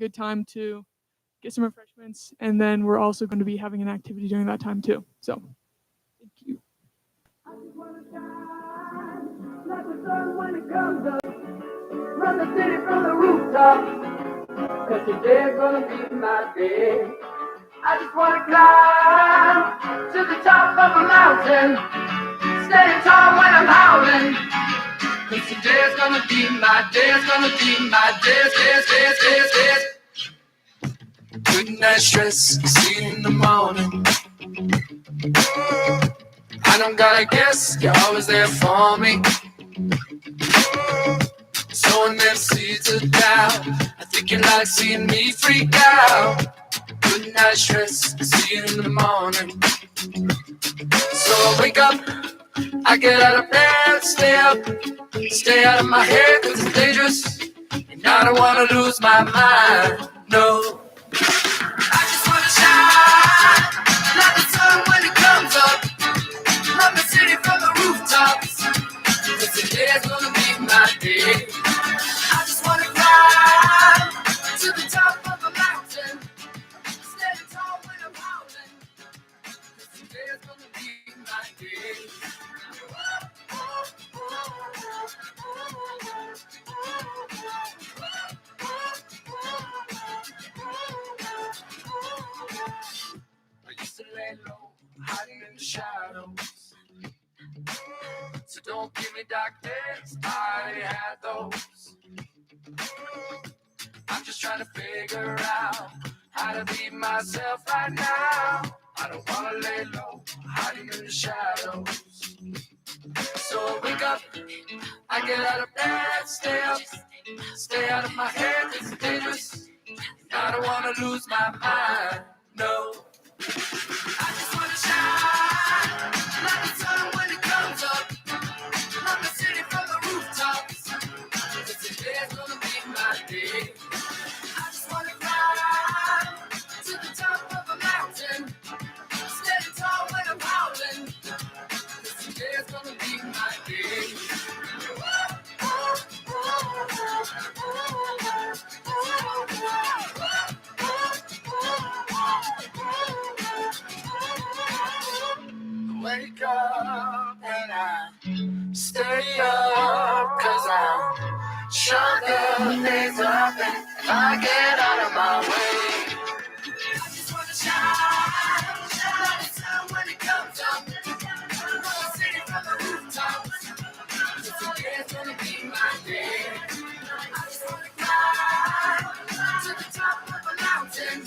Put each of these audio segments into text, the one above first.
good time to get some refreshments, and then we're also going to be having an activity during that time too. So, thank you. Like the sun when it comes up, run the city from the rooftop, 'cause today's gonna be my day. I just wanna climb to the top of a mountain, standing tall when I'm howling, 'cause today's gonna be my day, it's gonna be my day. Good night stress, see you in the morning. I don't gotta guess, you're always there for me. Sowing them seeds of doubt, I think you like seeing me freak out. Good night stress, see you in the morning. So I wake up, I get out of bed, stay out of my head 'cause it's dangerous, and I don't wanna lose my mind, no. I just wanna shine like the sun when it comes up, run the city from the rooftops, 'cause today's gonna be my day. I just wanna fly to the top of a mountain, standing tall when I'm howling, 'cause today's gonna be my day. I used to lay low, hiding in the shadows. So don't give me dark days, I already had those. I'm just trying to figure out how to be myself right now. I don't wanna lay low, hiding in the shadows. So I wake up, I get out of bed, stay out of my head, it's dangerous. I don't wanna lose my mind, no. I just wanna shine like the sun when it comes up, run the city from the rooftops, 'cause today's gonna be my day. I just wanna climb to the top of a mountain, standing tall when I'm howling, 'cause today's gonna be my day. Wake up and I stay up, 'cause I'm stronger days up, and I get out of my way. I just wanna shine like the sun when it comes up, run the city from the rooftops, 'cause today's gonna be my day. I just wanna climb to the top of a mountain,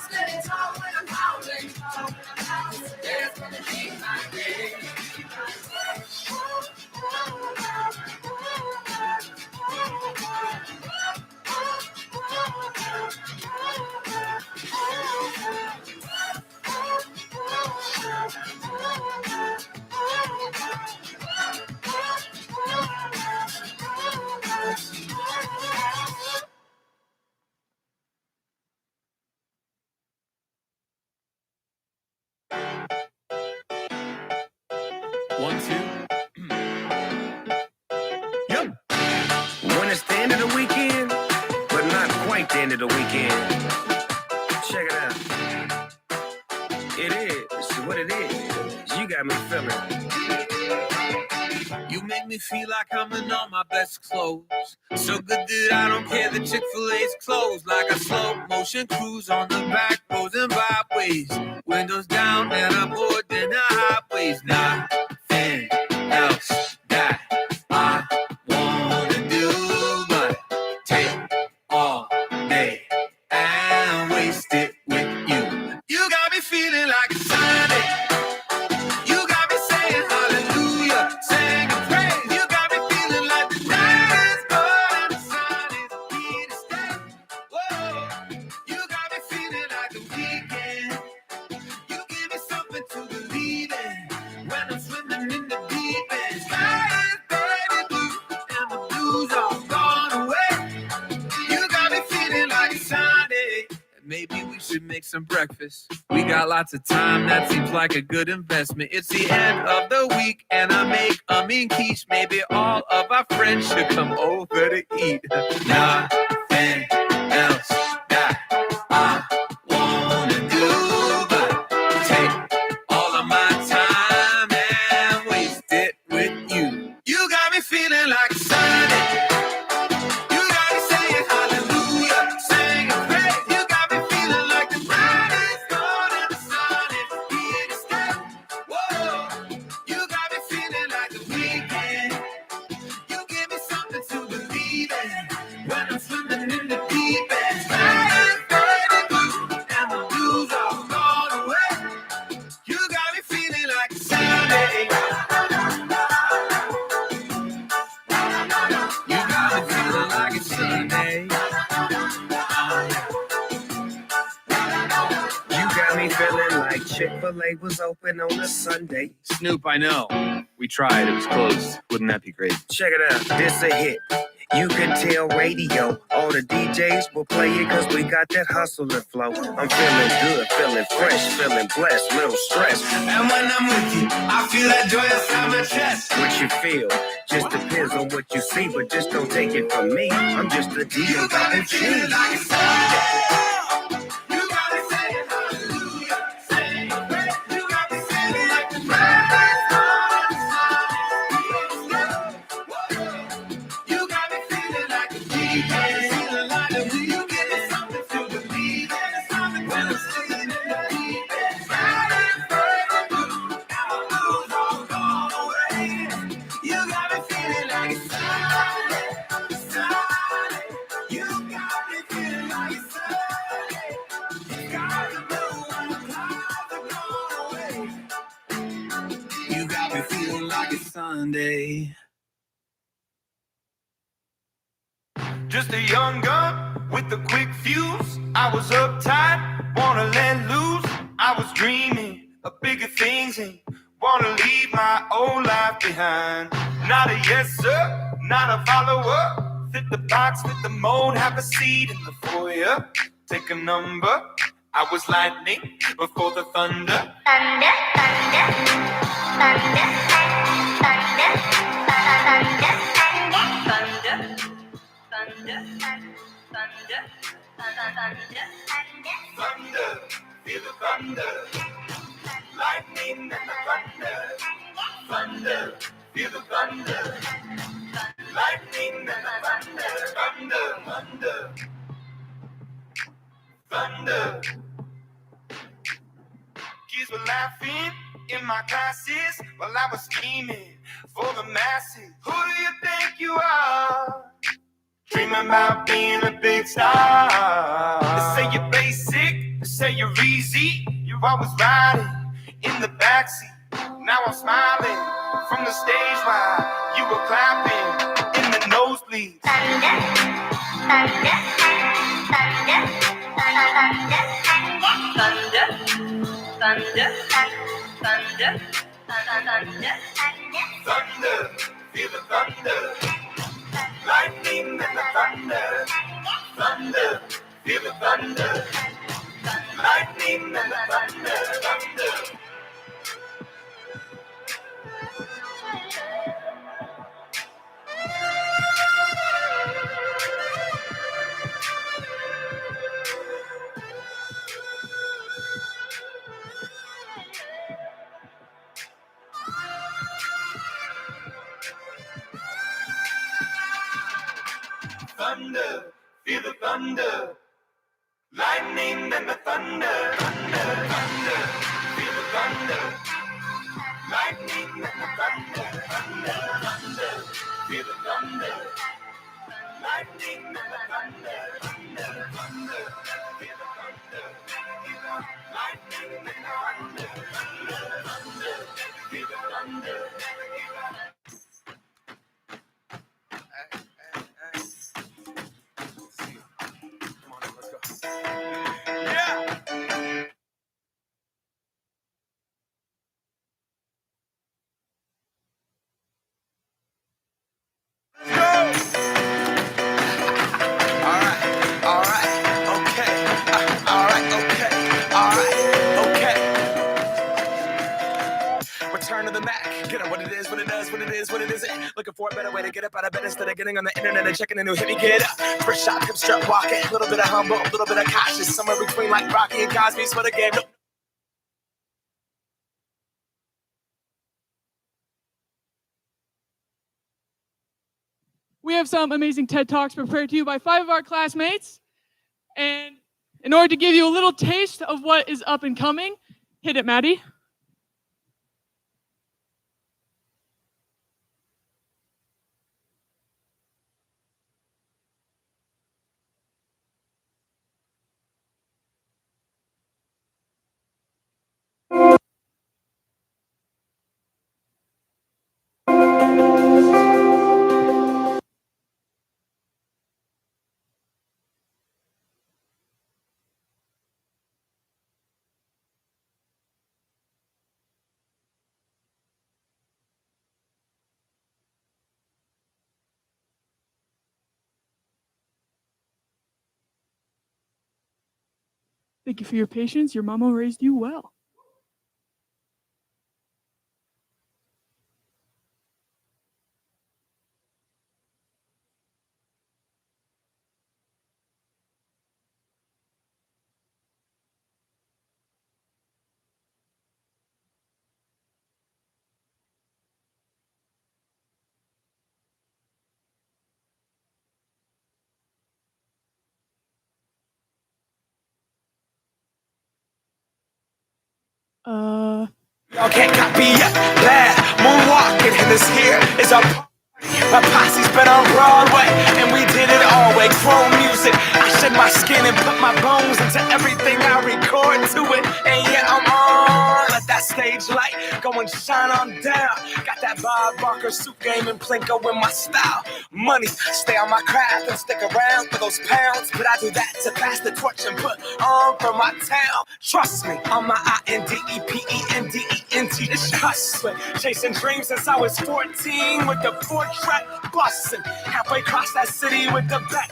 standing tall when I'm howling, 'cause today's gonna be my day. One, two. Yep. When it's the end of the weekend, but not quite the end of the weekend. Check it out. It is what it is. You got me feeling. You make me feel like I'm in all my best clothes. So good that I don't care that Chick-fil-A's closed. Like a slow motion cruise on the back roads and byways. Windows down and I'm bored in the highways. Nothing else that I wanna do but take all day and waste it with you. You got me feeling like it's Sunday. You got me saying hallelujah, singing praise. You got me feeling like the night is good and the sun is here to stay. Whoa, you got me feeling like the weekend. You give me something to believe in when I'm swimming in the deep end. Sky is baby blue and the blues are gone away. You got me feeling like it's Sunday. Maybe we should make some breakfast. We got lots of time, that seems like a good investment. It's the end of the week and I make a mean quiche. Maybe all of our friends should come over to eat. Nothing else Chick-fil-A was open on a Sunday. Snoop, I know. We tried. It was closed. Wouldn't that be great? Check it out, this a hit. You can tell radio. All the DJs will play it cause we got that hustle and flow. I'm feeling good, feeling fresh, feeling blessed, little stress. And when I'm with you, I feel that joy inside my chest. What you feel just depends on what you see, but just don't take it from me. I'm just a deal double G. You got me saying hallelujah. Say, you got me saying like the you got me feeling like a DJ. Feeling like that when you give me something to believe in. It's something when I'm sitting in the deep end. Lose all gone away. You got me feeling like it's Sunday. You got me feeling like it's Sunday. Got the blue and the clouds are gone away. You got me feeling like it's Sunday. Just a young gun with a quick fuse. I was uptight, wanna let loose. I was dreaming of bigger things and wanna leave my old life behind. Not a yes sir, not a follower. Fit the box, fit the mold, have a seat in the foyer. Take a number. I was lightning before the thunder. Thunder, thunder, thunder, thunder, thunder, thunder, thunder, thunder, thunder, Thunder, feel the thunder. Lightning and the thunder. Thunder, feel the thunder. Lightning and the thunder. Thunder, thunder. Thunder. Kids were laughing in my classes while I was scheming for the masses. Who do you think you are? Dreaming about being a big star. They say you're basic, they say you're easy. You're always riding in the backseat. Now I'm smiling from the stage while you were clapping in the nosebleeds. thunder, thunder, thunder, thunder, thunder, thunder, Thunder, feel the thunder. Lightning and the thunder. Thunder, feel the thunder. Lightning and the thunder. Thunder. Thunder, feel the thunder. Lightning and the thunder. Thunder, thunder, feel the thunder. Lightning and the thunder. Thunder, thunder, feel the thunder. Lightning and the thunder. Thunder, thunder, feel the thunder. Lightning and the thunder. Thunder, thunder, feel the thunder. Return to the Mac. Get on what it is, what it does, what it is, what it isn't. Looking for a better way to get up out of bed instead of getting on the internet and checking a new hit. Me get up. First shot, come strut walking. A little bit of humble, a little bit of cautious. Somewhere between like Rocky and Cosby's for the game. We have some amazing TED Talks prepared to you by 5 of our classmates. And in order to give you a little taste of what is up and coming, hit it, Maddie. Thank you for your patience. Your mama raised you well. Y'all can't copy yet. Bad moonwalking, and this here is our party. My posse's been on Broadway, and we did it all way. Chrome music, I shed my skin and put my bones into everything I record to it. And yeah, I'm on. Let that stage light go and shine on down. Got that Bob Barker suit game and Plinko in my style. Money, stay on my craft and stick around for those pounds. But I do that to pass the torch and put on for my town. Trust me, on my INDEPENDENT. It's hustling, chasing dreams since I was 14 with the 4-track bustin'. Halfway across that city with the back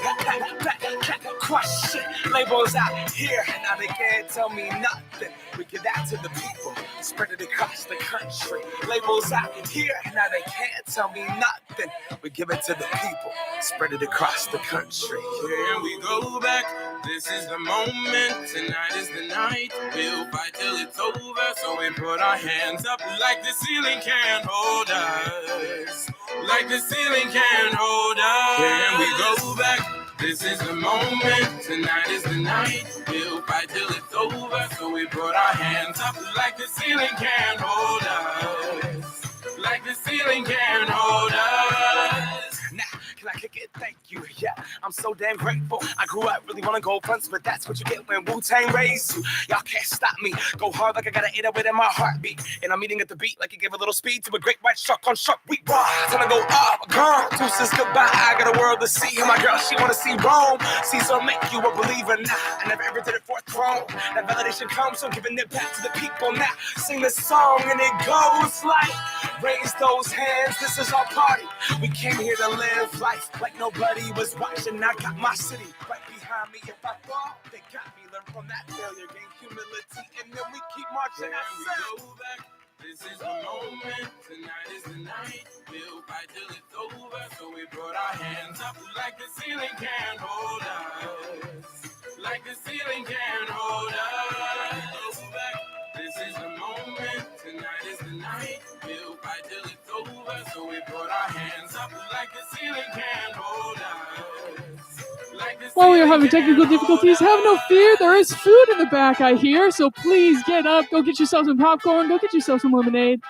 crush it. Labels out here, now they can't tell me nothing. We give that to the people, spread it across the country. Labels out here, now they can't tell me nothing. We give it to the people, spread it across the country. Here we go back. This is the moment. Tonight is the night. We'll fight till it's over. So we put our hands up like the ceiling can't hold us. Like the ceiling can't hold us. Here we go back. This is the moment. Tonight is the night. We'll fight till it's over. So we put our hands up like the ceiling can't hold us. Like the ceiling can't hold us. Now, can I kick it? Thank you. Yeah, I'm so damn grateful. I grew up really wanna go fronts, but that's what you get when Wu-Tang raised you. Y'all can't stop me. Go hard like I got an 808 in my heartbeat. And I'm eating at the beat like it gave a little speed to a great white shark on Shark Week. Raw, time to go up, gone. Deuces goodbye. I got a world to see. And my girl, she wanna see Rome. Caesar make you a believer. Nah, I never ever did it for a throne. That validation comes from giving it back to the people. Now, sing this song and it goes like, raise those hands. This is our party. We came here to live life like nobody was watching. I got my city right behind me. If I fall, they got me. Learn from that failure, gain humility, and then we keep marching. Here we go back. This is the moment. Tonight is the night. We'll fight till it's over. So we brought our hands up like the ceiling can't hold us. Like the ceiling can't hold us. Go back. This is the moment. Tonight is the night. We'll fight till it's over. So we brought our hands up like the ceiling can't hold us. Like the While we are ceiling having technical can't hold difficulties, have no us. fear. There is food in the back, I hear. So please get up, go get yourself some popcorn, go get yourself some lemonade.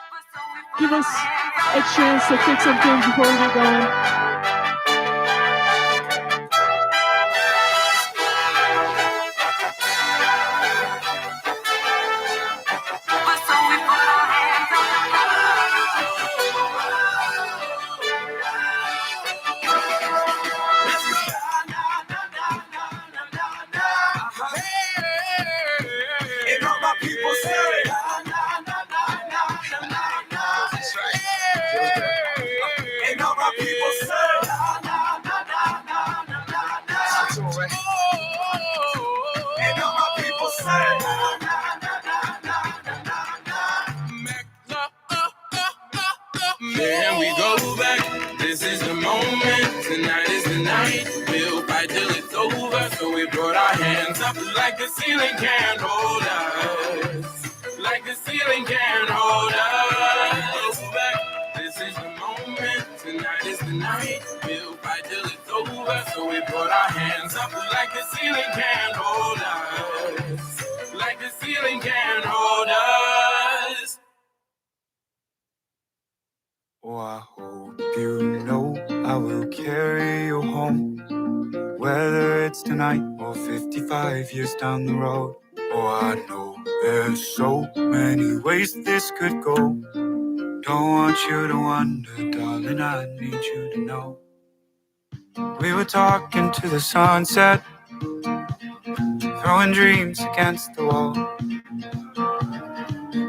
Give us a chance to fix some things before we get going. And all my people say, and all my people say, and all my people say, Here we go back. This is the moment. Tonight is the night. We'll fight till it's over. So we brought our hands up like the ceiling can't hold us. Like the ceiling can't hold us. Go back. This is the moment. Tonight is the night. We'll fight till it's over. So we brought our hands up like the ceiling can't hold us. Like the ceiling can't hold us. Oh, I hope you know I will carry you home, whether it's tonight or 55 years down the road. Oh, I know there's so many ways this could go. Don't want you to wonder, darling, I need you to know. We were talking to the sunset, throwing dreams against the wall.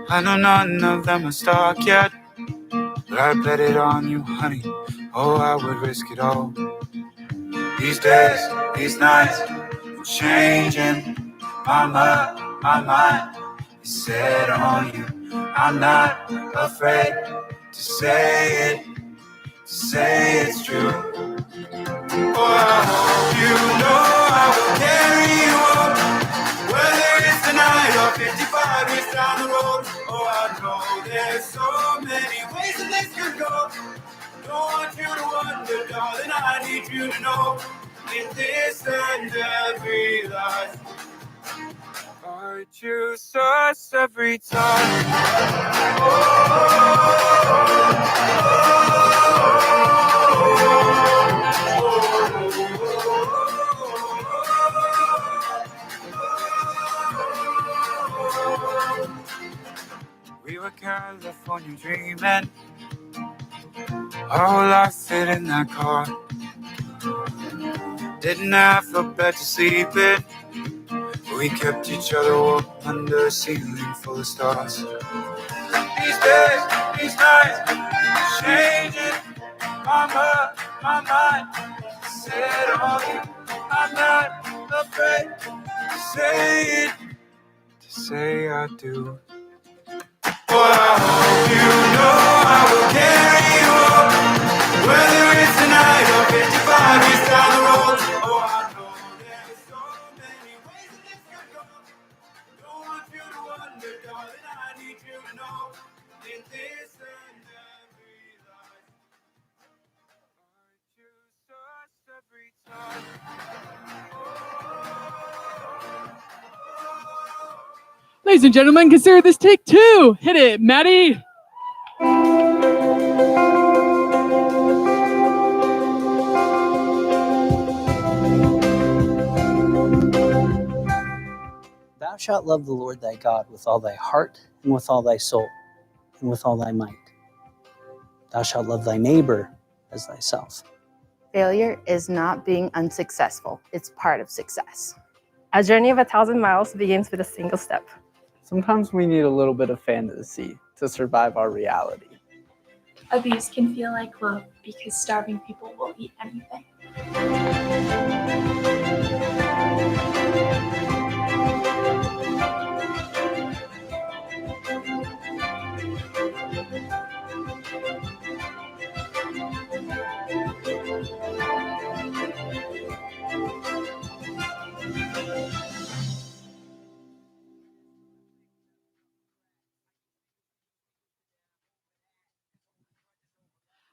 I know none of them are stuck yet, but I bet it on you, honey. Oh, I would risk it all. These days, these nights, I'm changing. my mind is set on you. I'm not afraid to say it's true. Oh, I hope you know I will carry you home, whether it's tonight or 55 years down the road. Oh, I know there's so many ways that this could go. Don't want you to wonder, darling, I need you to know, in this and every life, I choose us every time. We were California dreaming, our whole life fit in that car. Didn't have a bed to sleep in, we kept each other warm under a ceiling full of stars. These days, these nights, changing my mind, set on you. I'm not afraid to say I do. Oh, I hope you know I will carry you home, whether it's tonight or 55 years down the road. Oh, I know there's so many ways that this could go. Don't want you to wonder, darling, I need you to know, in this and every life, I choose us every time. Ladies and gentlemen, consider this take 2. Hit it, Maddie. Thou shalt love the Lord thy God with all thy heart, and with all thy soul, and with all thy might. Thou shalt love thy neighbor as thyself. Failure is not being unsuccessful. It's part of success. A journey of 1,000 miles begins with a single step. Sometimes we need a little bit of fantasy to survive our reality. Abuse can feel like love because starving people will eat anything.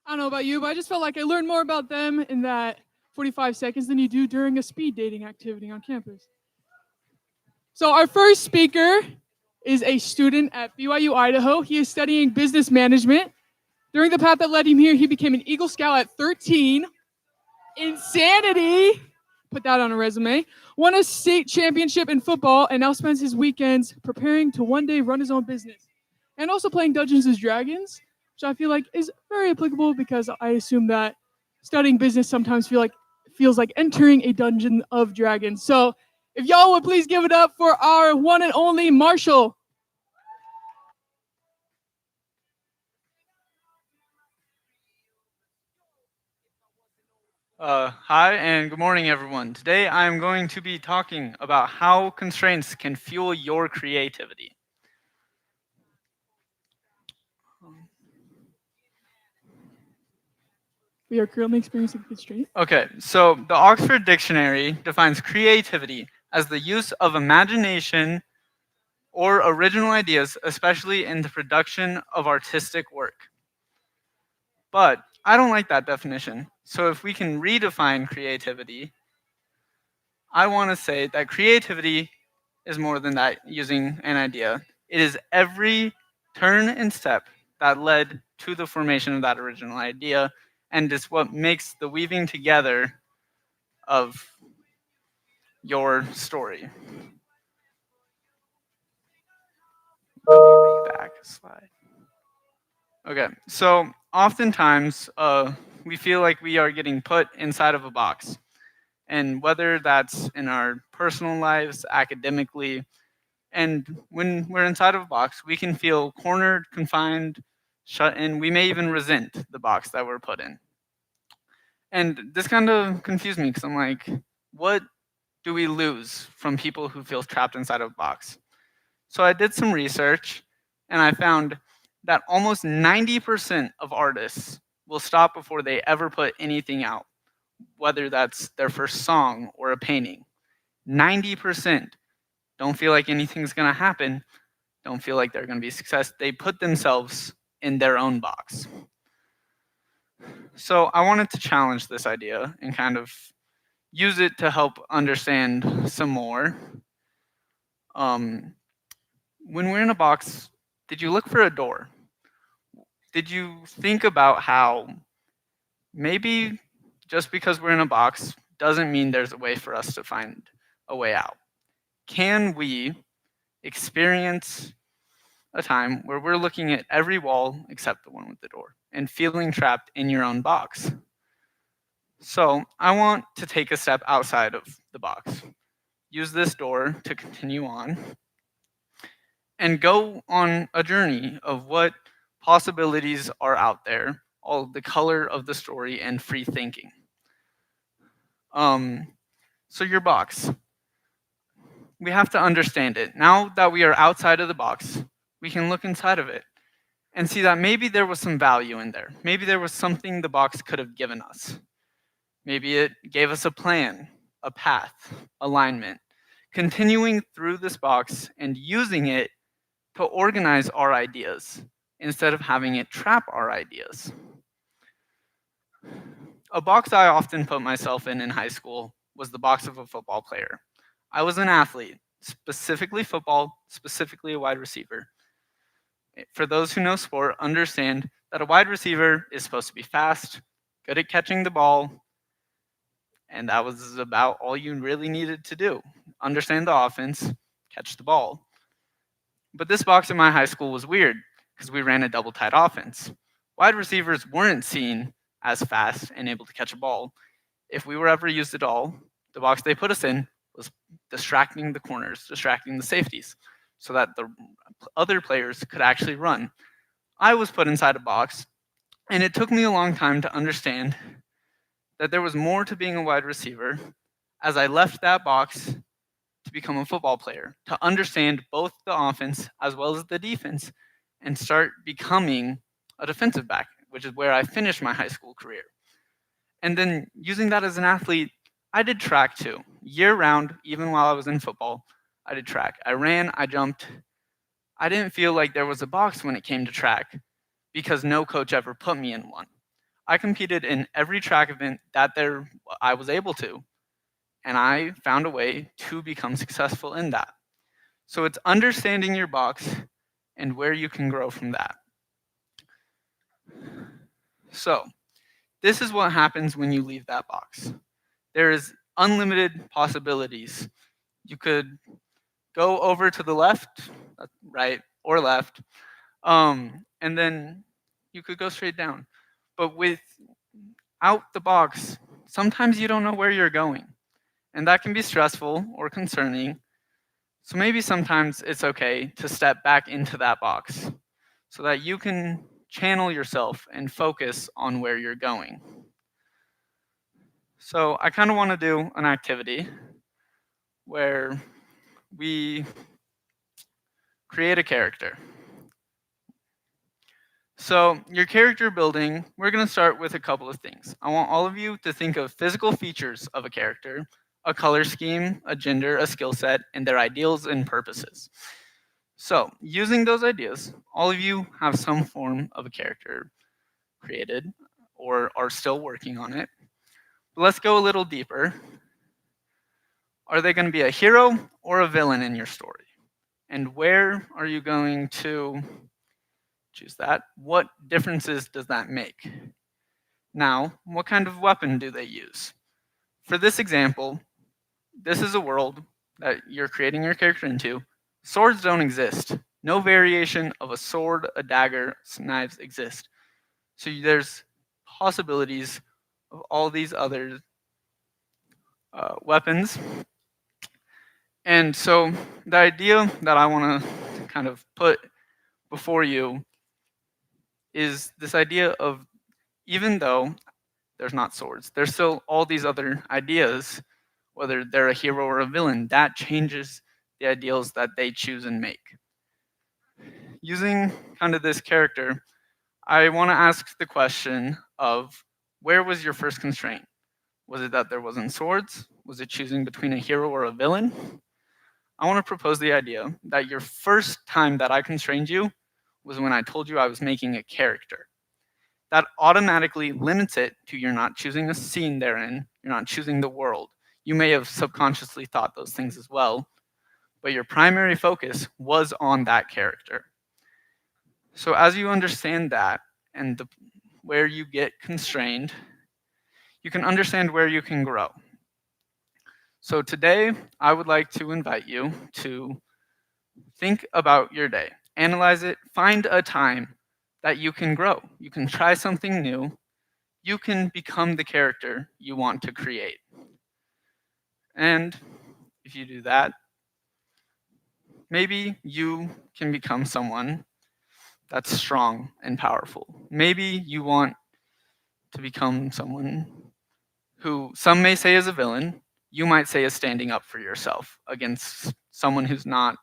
I don't know about you, but I just felt like I learned more about them in that 45 seconds than you do during a speed dating activity on campus. So our first speaker is a student at BYU, Idaho. He is studying business management. During the path that led him here, he became an Eagle Scout at 13. Insanity! Put that on a resume. Won a state championship in football and now spends his weekends preparing to one day run his own business. And also playing Dungeons & Dragons, which I feel like is very applicable because I assume that studying business sometimes feels like entering a Dungeon of Dragons. So if y'all would please give it up for our one and only Marshall. Hi and good morning, everyone. Today I'm going to be talking about how constraints can fuel your creativity. We are currently experiencing constraint. Okay, so the Oxford Dictionary defines creativity as the use of imagination or original ideas, especially in the production of artistic work. But I don't like that definition. So if we can redefine creativity, I want to say that creativity is more than that, using an idea. It is every turn and step that led to the formation of that original idea, and it's what makes the weaving together of your story. Back a slide. Okay, so oftentimes we feel like we are getting put inside of a box. And whether that's in our personal lives, academically, and when we're inside of a box, we can feel cornered, confined, shut in. We may even resent the box that we're put in. And this kind of confused me because I'm like, what do we lose from people who feel trapped inside of a box? So I did some research, and I found that almost 90% of artists will stop before they ever put anything out, whether that's their first song or a painting. 90% don't feel like anything's gonna happen, don't feel like they're gonna be a success. They put themselves in their own box. So I wanted to challenge this idea and kind of use it to help understand some more. When we're in a box, did you look for a door? Did you think about how maybe just because we're in a box doesn't mean there's a way for us to find a way out? Can we experience a time where we're looking at every wall except the one with the door and feeling trapped in your own box? So I want to take a step outside of the box, use this door to continue on, and go on a journey of what possibilities are out there, all the color of the story and free thinking. So your box, we have to understand it. Now that we are outside of the box, we can look inside of it and see that maybe there was some value in there. Maybe there was something the box could have given us. Maybe it gave us a plan, a path, alignment. Continuing through this box and using it to organize our ideas instead of having it trap our ideas. A box I often put myself in high school was the box of a football player. I was an athlete, specifically football, specifically a wide receiver. For those who know sport, understand that a wide receiver is supposed to be fast, good at catching the ball, and that was about all you really needed to do. Understand the offense, catch the ball. But this box in my high school was weird because we ran a double tight offense. Wide receivers weren't seen as fast and able to catch a ball. If we were ever used at all, the box they put us in was distracting the corners, distracting the safeties, so that the other players could actually run. I was put inside a box, and it took me a long time to understand that there was more to being a wide receiver as I left that box to become a football player, to understand both the offense as well as the defense, and start becoming a defensive back, which is where I finished my high school career. And then using that as an athlete, I did track too, year round, even while I was in football. I did track. I ran, I jumped. I didn't feel like there was a box when it came to track because no coach ever put me in one. I competed in every track event that I was able to, and I found a way to become successful in that. So it's understanding your box and where you can grow from that. So this is what happens when you leave that box. There is unlimited possibilities. You could go over to the left, right, or left, and then you could go straight down. But without the box, sometimes you don't know where you're going. And that can be stressful or concerning. So maybe sometimes it's okay to step back into that box so that you can channel yourself and focus on where you're going. So I kind of want to do an activity where we create a character. So your character building, we're going to start with a couple of things. I want all of you to think of physical features of a character, a color scheme, a gender, a skill set, and their ideals and purposes. So using those ideas, all of you have some form of a character created or are still working on it. But let's go a little deeper. Are they going to be a hero or a villain in your story? And where are you going to choose that? What differences does that make? Now, what kind of weapon do they use? For this example, this is a world that you're creating your character into. Swords don't exist. No variation of a sword, a dagger, knives exist. So there's possibilities of all these other weapons. And so the idea that I want to kind of put before you is this idea of, even though there's not swords, there's still all these other ideas whether they're a hero or a villain, that changes the ideals that they choose and make. Using kind of this character, I want to ask the question of, where was your first constraint? Was it that there wasn't swords? Was it choosing between a hero or a villain? I want to propose the idea that your first time that I constrained you was when I told you I was making a character. That automatically limits it to, you're not choosing a scene therein, you're not choosing the world. You may have subconsciously thought those things as well, but your primary focus was on that character. So as you understand that and where you get constrained, you can understand where you can grow. So today, I would like to invite you to think about your day, analyze it, find a time that you can grow. You can try something new. You can become the character you want to create. And if you do that, maybe you can become someone that's strong and powerful. Maybe you want to become someone who some may say is a villain, you might say is standing up for yourself against someone who's not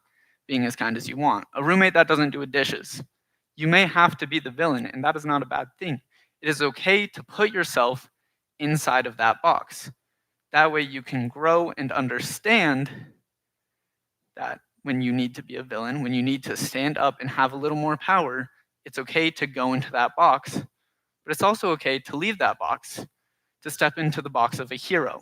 being as kind as you want. A roommate that doesn't do the dishes. You may have to be the villain, and that is not a bad thing. It is okay to put yourself inside of that box. That way you can grow and understand that when you need to be a villain, when you need to stand up and have a little more power, it's okay to go into that box, but it's also okay to leave that box, to step into the box of a hero,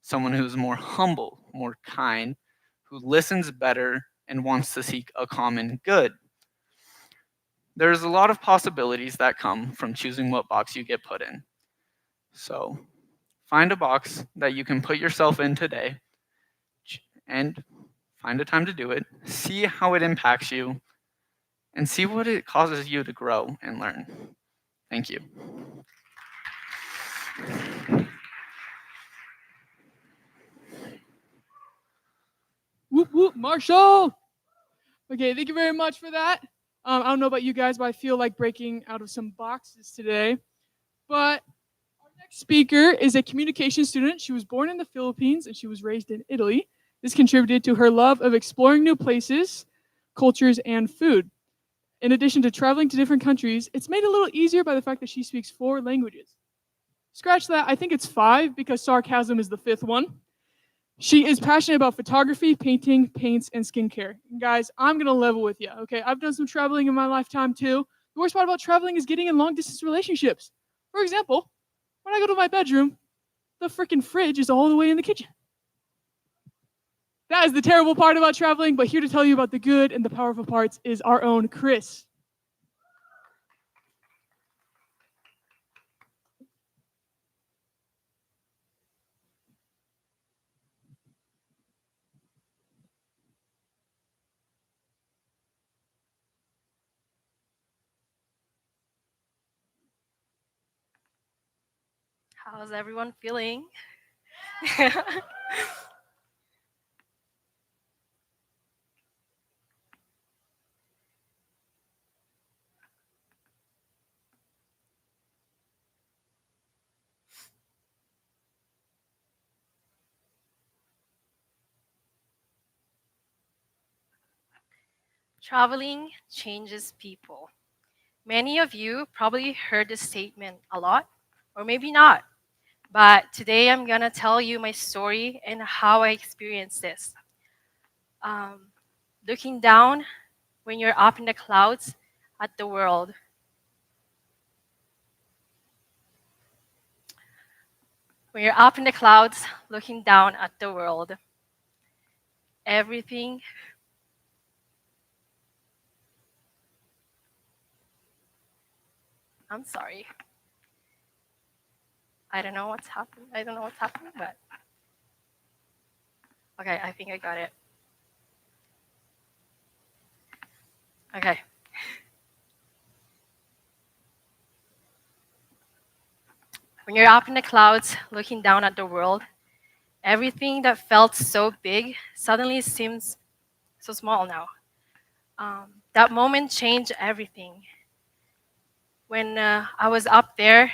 someone who's more humble, more kind, who listens better and wants to seek a common good. There's a lot of possibilities that come from choosing what box you get put in. So find a box that you can put yourself in today and find a time to do it, see how it impacts you, and see what it causes you to grow and learn. Thank you. Whoop whoop, Marshall! Okay, thank you very much for that. I don't know about you guys, but I feel like breaking out of some boxes today. But our next speaker is a communication student. She was born in the Philippines and she was raised in Italy. This contributed to her love of exploring new places, cultures, and food. In addition to traveling to different countries, it's made a little easier by the fact that she speaks 4 languages. Scratch that, I think it's 5 because sarcasm is the 5th one. She is passionate about photography, painting, paints, and skincare. And guys, I'm gonna level with you, okay? I've done some traveling in my lifetime too. The worst part about traveling is getting in long-distance relationships. For example, when I go to my bedroom, the freaking fridge is all the way in the kitchen. That is the terrible part about traveling, but here to tell you about the good and the powerful parts is our own Chris. How's everyone feeling? Traveling changes people. Many of you probably heard this statement a lot, or maybe not. But today I'm gonna tell you my story and how I experienced this. Looking down when you're up in the clouds at the world. When you're up in the clouds looking down at the world, everything I'm sorry. I don't know what's happening. But okay, I think I got it. Okay. When you're up in the clouds looking down at the world, everything that felt so big suddenly seems so small now. That moment changed everything. When I was up there,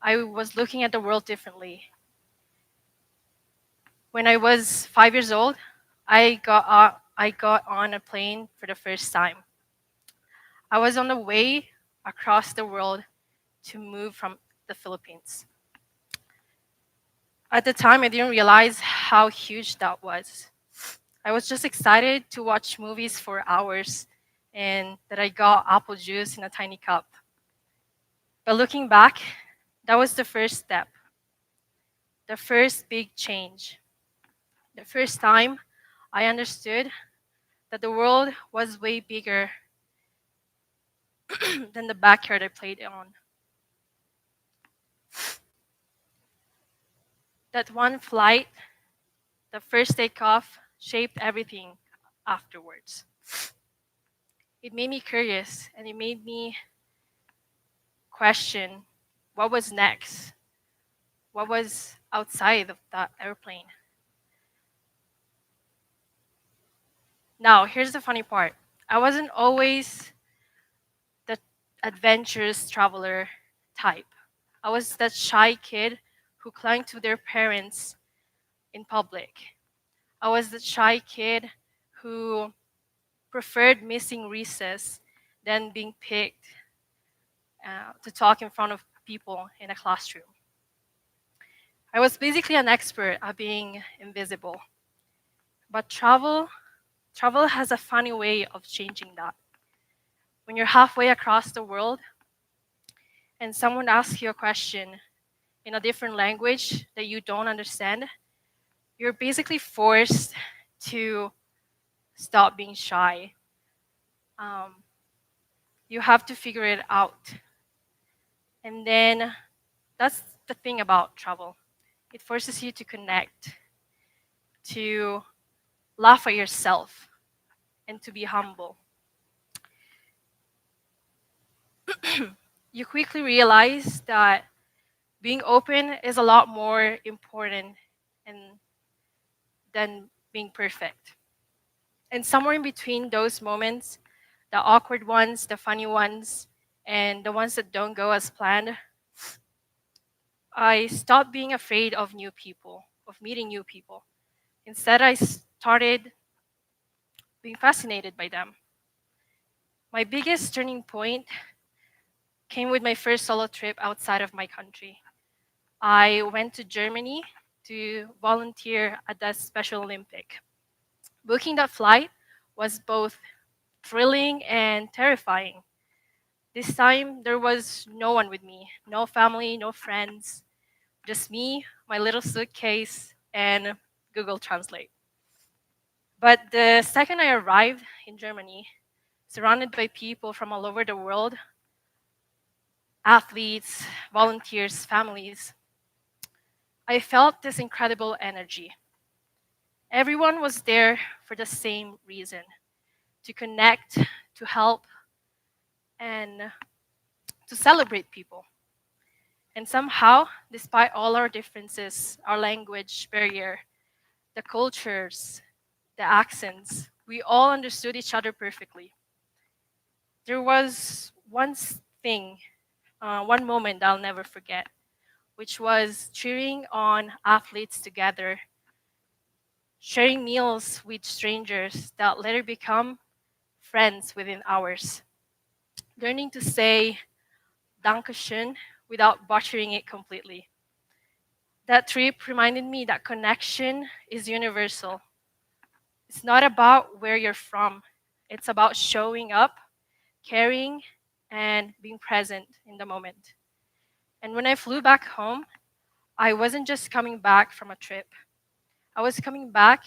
I was looking at the world differently. When I was 5 years old, I got on a plane for the first time. I was on the way across the world to move from the Philippines. At the time, I didn't realize how huge that was. I was just excited to watch movies for hours and that I got apple juice in a tiny cup. But looking back, that was the first step, the first big change. The first time I understood that the world was way bigger than the backyard I played on. That one flight, the first takeoff, shaped everything afterwards. It made me curious and it made me question what was next, what was outside of that airplane. Now, here's the funny part. I wasn't always the adventurous traveler type. I was that shy kid who clung to their parents in public. I was the shy kid who preferred missing recess than being picked to talk in front of people in a classroom. I was basically an expert at being invisible. But travel has a funny way of changing that. When you're halfway across the world and someone asks you a question in a different language that you don't understand, you're basically forced to stop being shy. You have to figure it out. And then that's the thing about travel. It forces you to connect, to laugh at yourself, and to be humble. You quickly realize that being open is a lot more important than being perfect. And somewhere in between those moments, the awkward ones, the funny ones, and the ones that don't go as planned, I stopped being afraid of new people, of meeting new people. Instead, I started being fascinated by them. My biggest turning point came with my first solo trip outside of my country. I went to Germany to volunteer at the Special Olympic. Booking that flight was both thrilling and terrifying. This time, there was no one with me, no family, no friends, just me, my little suitcase, and Google Translate. But the second I arrived in Germany, surrounded by people from all over the world, athletes, volunteers, families, I felt this incredible energy. Everyone was there for the same reason, to connect, to help, and to celebrate people. And somehow, despite all our differences, our language barrier, the cultures, the accents, we all understood each other perfectly. There was one moment I'll never forget, which was cheering on athletes together, sharing meals with strangers that later become friends within hours, learning to say Dankeschön without butchering it completely. That trip reminded me that connection is universal. It's not about where you're from, it's about showing up, caring, and being present in the moment. And when I flew back home, I wasn't just coming back from a trip. I was coming back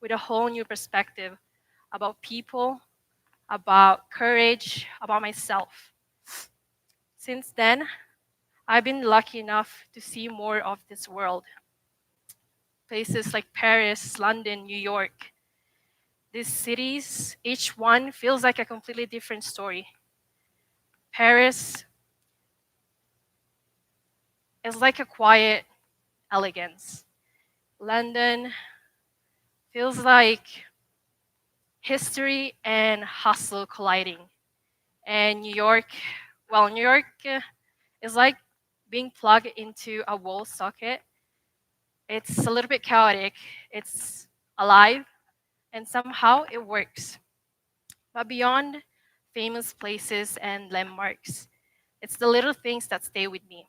with a whole new perspective about people, about courage, about myself. Since then, I've been lucky enough to see more of this world. Places like Paris, London, New York. These cities, each one feels like a completely different story. Paris is like a quiet elegance. London feels like history and hustle colliding. And New York, well, New York is like being plugged into a wall socket It's a little bit chaotic, it's alive, and somehow it works. But beyond famous places and landmarks, it's the little things that stay with me.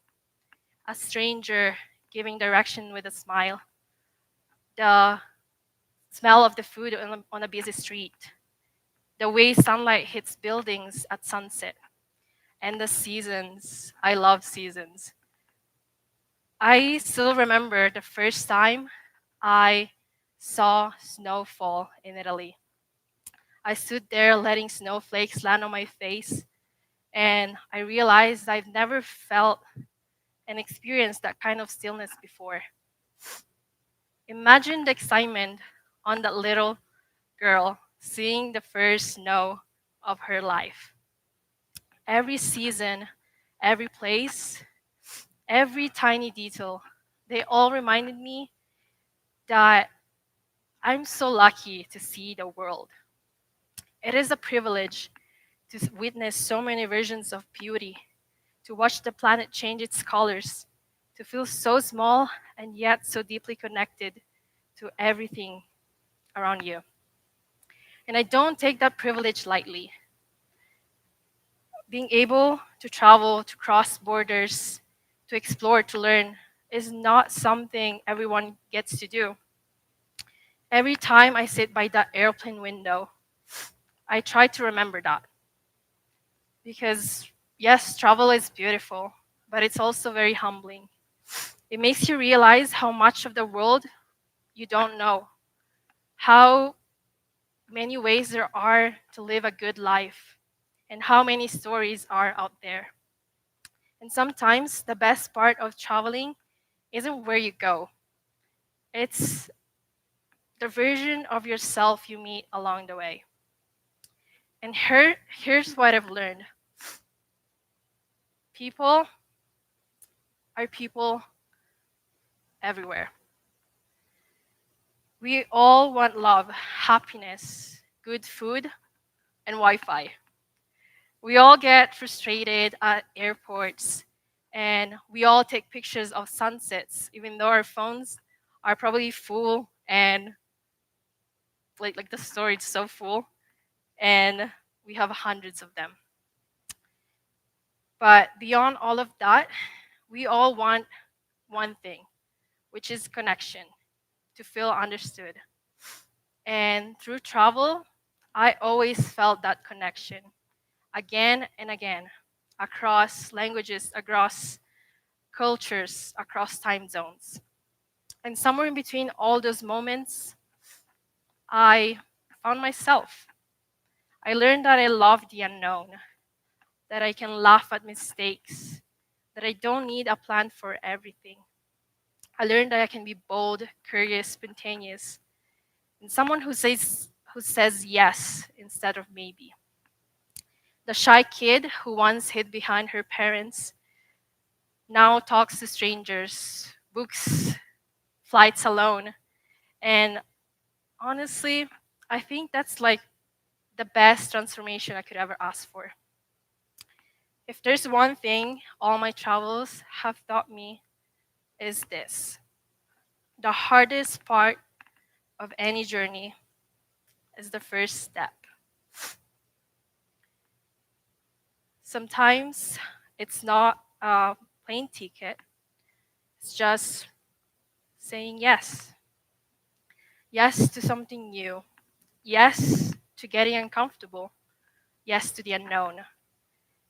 A stranger giving direction with a smile, the smell of the food on a busy street, the way sunlight hits buildings at sunset, and the seasons. I love seasons. I still remember the first time I saw snowfall in Italy. I stood there letting snowflakes land on my face, and I realized I've never felt and experienced that kind of stillness before. Imagine the excitement on that little girl seeing the first snow of her life. Every season, every place, every tiny detail, they all reminded me that I'm so lucky to see the world. It is a privilege to witness so many versions of beauty, to watch the planet change its colors, to feel so small and yet so deeply connected to everything around you. And I don't take that privilege lightly. Being able to travel, to cross borders, to explore, to learn is not something everyone gets to do. Every time I sit by that airplane window, I try to remember that. Because, yes, travel is beautiful, but it's also very humbling. It makes you realize how much of the world you don't know, how many ways there are to live a good life, and how many stories are out there. And sometimes the best part of traveling isn't where you go, it's the version of yourself you meet along the way. And here's what I've learned: people are people everywhere. We all want love, happiness, good food, and Wi Fi. We all get frustrated at airports, and we all take pictures of sunsets, even though our phones are probably full and like the storage is so full, and we have hundreds of them. But beyond all of that, we all want one thing, which is connection, to feel understood. And through travel, I always felt that connection again and again, across languages, across cultures, across time zones. And somewhere in between all those moments, I found myself. I learned that I love the unknown, that I can laugh at mistakes, that I don't need a plan for everything. I learned that I can be bold, curious, spontaneous, and someone who says yes instead of maybe. The shy kid who once hid behind her parents now talks to strangers, books flights alone. And honestly, I think that's like the best transformation I could ever ask for. If there's one thing all my travels have taught me, is this: the hardest part of any journey is the first step. Sometimes it's not a plane ticket, it's just saying yes. Yes to something new. Yes to getting uncomfortable. Yes to the unknown.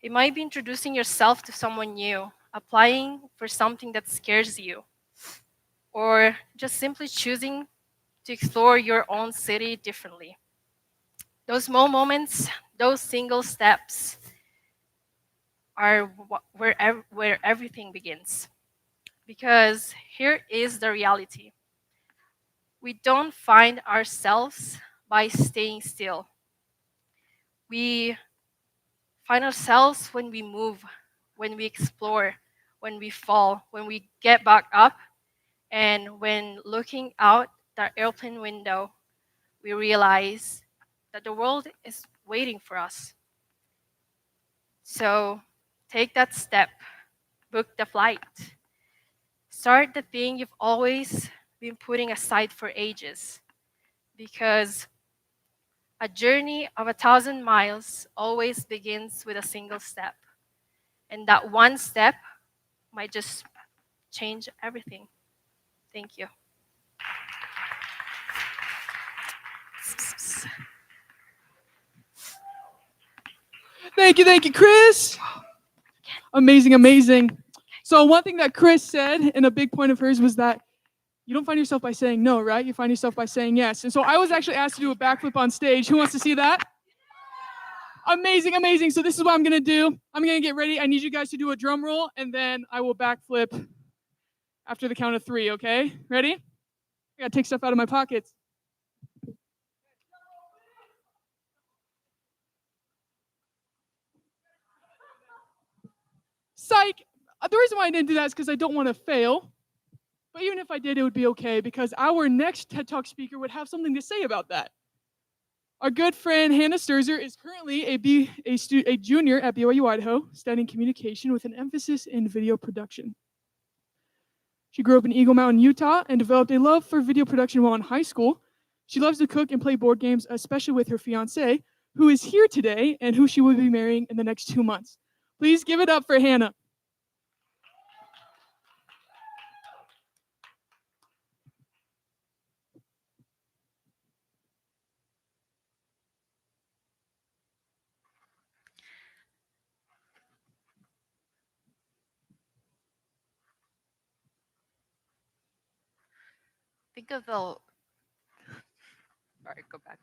It might be introducing yourself to someone new, applying for something that scares you, or just simply choosing to explore your own city differently. Those small moments, those single steps, are where everything begins. Because here is the reality: we don't find ourselves by staying still. We find ourselves when we move, when we explore, when we fall, when we get back up, and when looking out the airplane window, we realize that the world is waiting for us. So take that step, book the flight, start the thing you've always been putting aside for ages, because a journey of 1,000 miles always begins with a single step. And that one step might just change everything. Thank you. Thank you, Chris. Amazing, amazing. So one thing that Chris said, and a big point of hers, was that you don't find yourself by saying no, right? You find yourself by saying yes. And so I was actually asked to do a backflip on stage. Who wants to see that? Amazing, amazing. So this is what I'm gonna do. I'm gonna get ready. I need you guys to do a drum roll, and then I will backflip after the count of 3, okay? Ready? I gotta take stuff out of my pockets. Psych! The reason why I didn't do that is because I don't want to fail. But even if I did, it would be okay, because our next TED Talk speaker would have something to say about that. Our good friend Hannah Sturzer is currently a junior at BYU Idaho, studying communication with an emphasis in video production. She grew up in Eagle Mountain, Utah, and developed a love for video production while in high school. She loves to cook and play board games, especially with her fiance, who is here today and who she will be marrying in the next 2 months. Please give it up for Hannah. Think of the. Sorry, go back.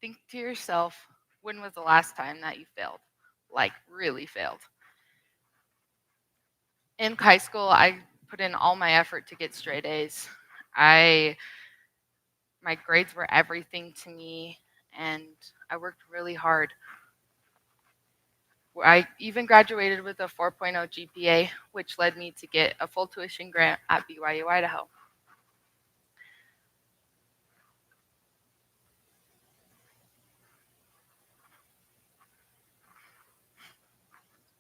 Think to yourself, when was the last time that you failed? Like, really failed. In high school, I put in all my effort to get straight A's. My grades were everything to me, and I worked really hard. I even graduated with a 4.0 GPA, which led me to get a full tuition grant at BYU Idaho.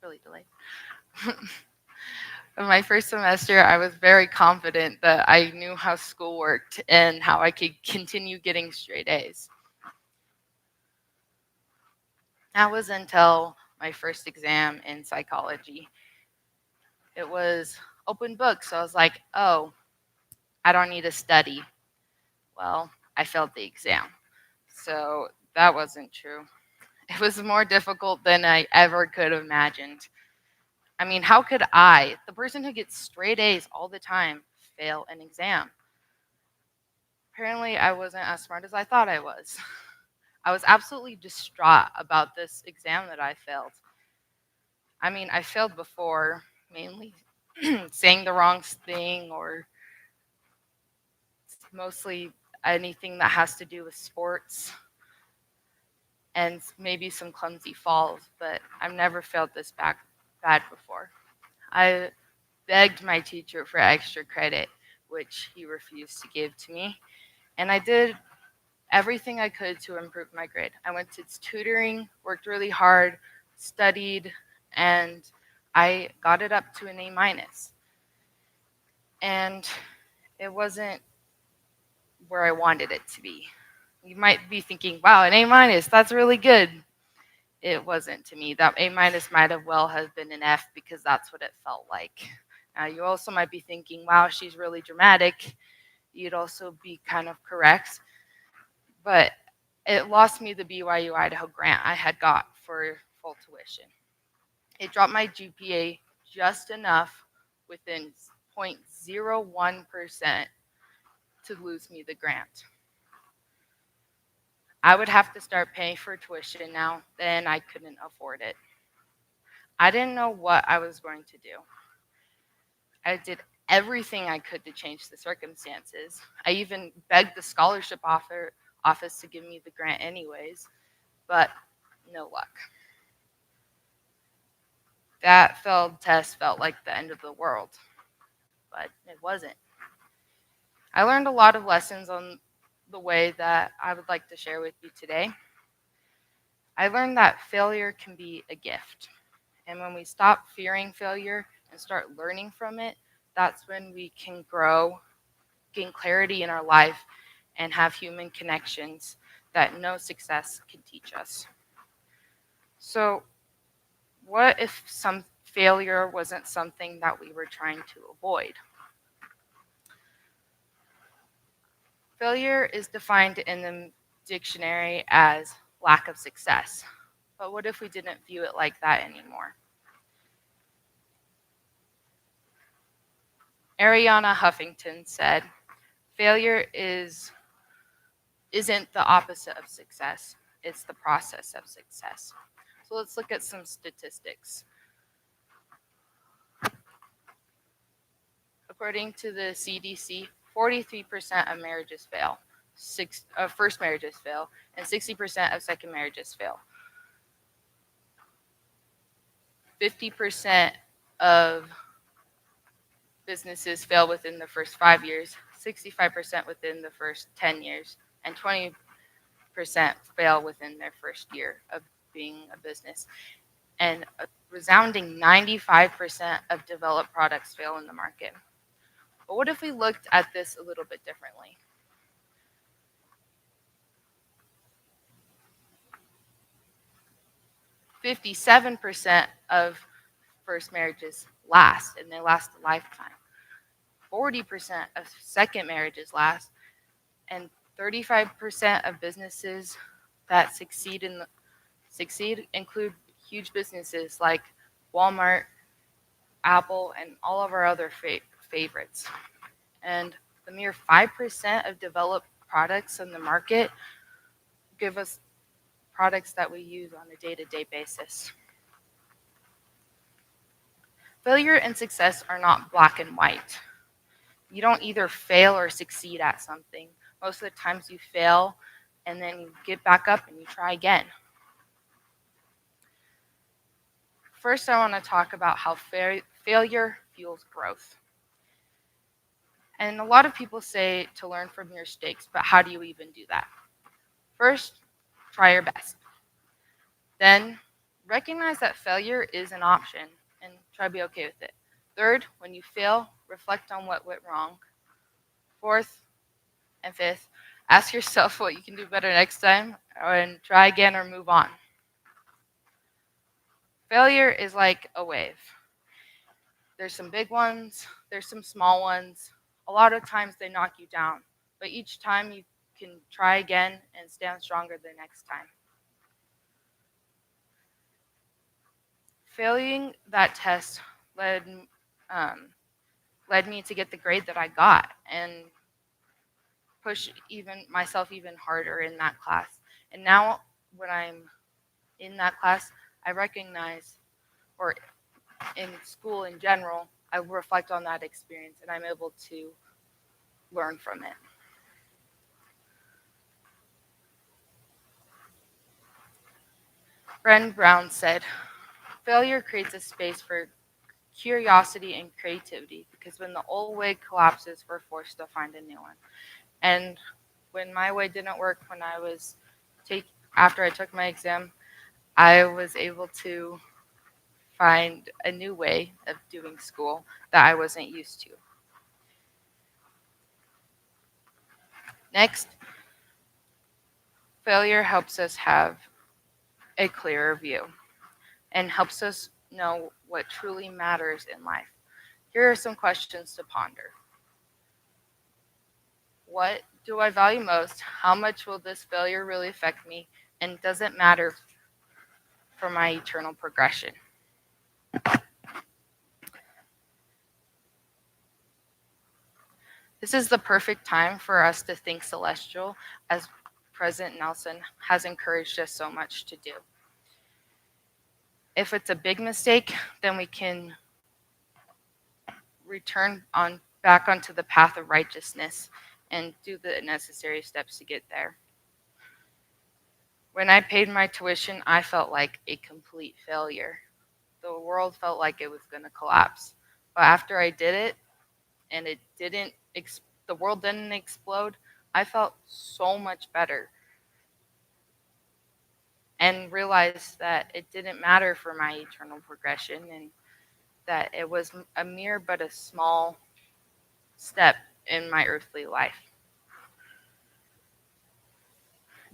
Really delayed. In my first semester, I was very confident that I knew how school worked and how I could continue getting straight A's. That was until my first exam in psychology. It was open book, so I was like, oh, I don't need to study. Well, I failed the exam. So that wasn't true. It was more difficult than I ever could have imagined. I mean, how could I, the person who gets straight A's all the time, fail an exam? Apparently, I wasn't as smart as I thought I was. I was absolutely distraught about this exam that I failed. I mean, I failed before, mainly saying the wrong thing, or mostly anything that has to do with sports, and maybe some clumsy falls, but I've never failed this bad before. I begged my teacher for extra credit, which he refused to give to me, and I did everything I could to improve my grade. I went to tutoring, worked really hard, studied, and I got it up to an A-. And it wasn't where I wanted it to be. You might be thinking, wow, an A-, that's really good. It wasn't to me. That A- might have well have been an F, because that's what it felt like. Now, you also might be thinking, wow, she's really dramatic. You'd also be kind of correct. But it lost me the BYU Idaho grant I had got for full tuition. It dropped my GPA just enough, within 0.01%, to lose me the grant. I would have to start paying for tuition now, then I couldn't afford it. I didn't know what I was going to do. I did everything I could to change the circumstances. I even begged the scholarship office to give me the grant anyways, but no luck. That failed test felt like the end of the world, but it wasn't. I learned a lot of lessons on the way that I would like to share with you today. I learned that failure can be a gift, and when we stop fearing failure and start learning from it, that's when we can grow, gain clarity in our life, and have human connections that no success can teach us. So, what if some failure wasn't something that we were trying to avoid? Failure is defined in the dictionary as lack of success. But what if we didn't view it like that anymore? Ariana Huffington said, failure isn't the opposite of success, it's the process of success. So let's look at some statistics. According to the CDC, 43% of marriages fail. First marriages fail, and 60% of second marriages fail. 50% of businesses fail within the first 5 years, 65% within the first 10 years, and 20% fail within their first year of being a business. And a resounding 95% of developed products fail in the market. But what if we looked at this a little bit differently? "57% of first marriages last, and they last a lifetime. 40% of second marriages last, and 35% of businesses that succeed include huge businesses like Walmart, Apple, and all of our other favorites. And the mere 5% of developed products in the market give us products that we use on a day-to-day basis. Failure and success are not black and white. You don't either fail or succeed at something. Most of the times you fail and then you get back up and you try again. First, I want to talk about how failure fuels growth. And a lot of people say to learn from your mistakes, but how do you even do that? First, try your best. Then, recognize that failure is an option and try to be okay with it. Third, when you fail, reflect on what went wrong. Fourth and fifth, ask yourself what you can do better next time and try again or move on. Failure is like a wave. There's some big ones, there's some small ones. A lot of times they knock you down, but each time you can try again and stand stronger the next time. Failing that test led me to get the grade that I got and push myself even harder in that class. And now when I'm in that class, I recognize, or in school in general, I reflect on that experience and I'm able to learn from it. Brené Brown said, failure creates a space for curiosity and creativity because when the old way collapses, we're forced to find a new one. And when my way didn't work, after I took my exam, I was able to find a new way of doing school that I wasn't used to. Next, failure helps us have a clearer view and helps us know what truly matters in life. Here are some questions to ponder. What do I value most? How much will this failure really affect me? And does it matter for my eternal progression? This is the perfect time for us to think celestial, as President Nelson has encouraged us so much to do. If it's a big mistake, then we can return back onto the path of righteousness and do the necessary steps to get there. When I paid my tuition, I felt like a complete failure. The world felt like it was going to collapse. But after I did it, and the world didn't explode, I felt so much better. And realized that it didn't matter for my eternal progression. And that it was a mere but a small step in my earthly life.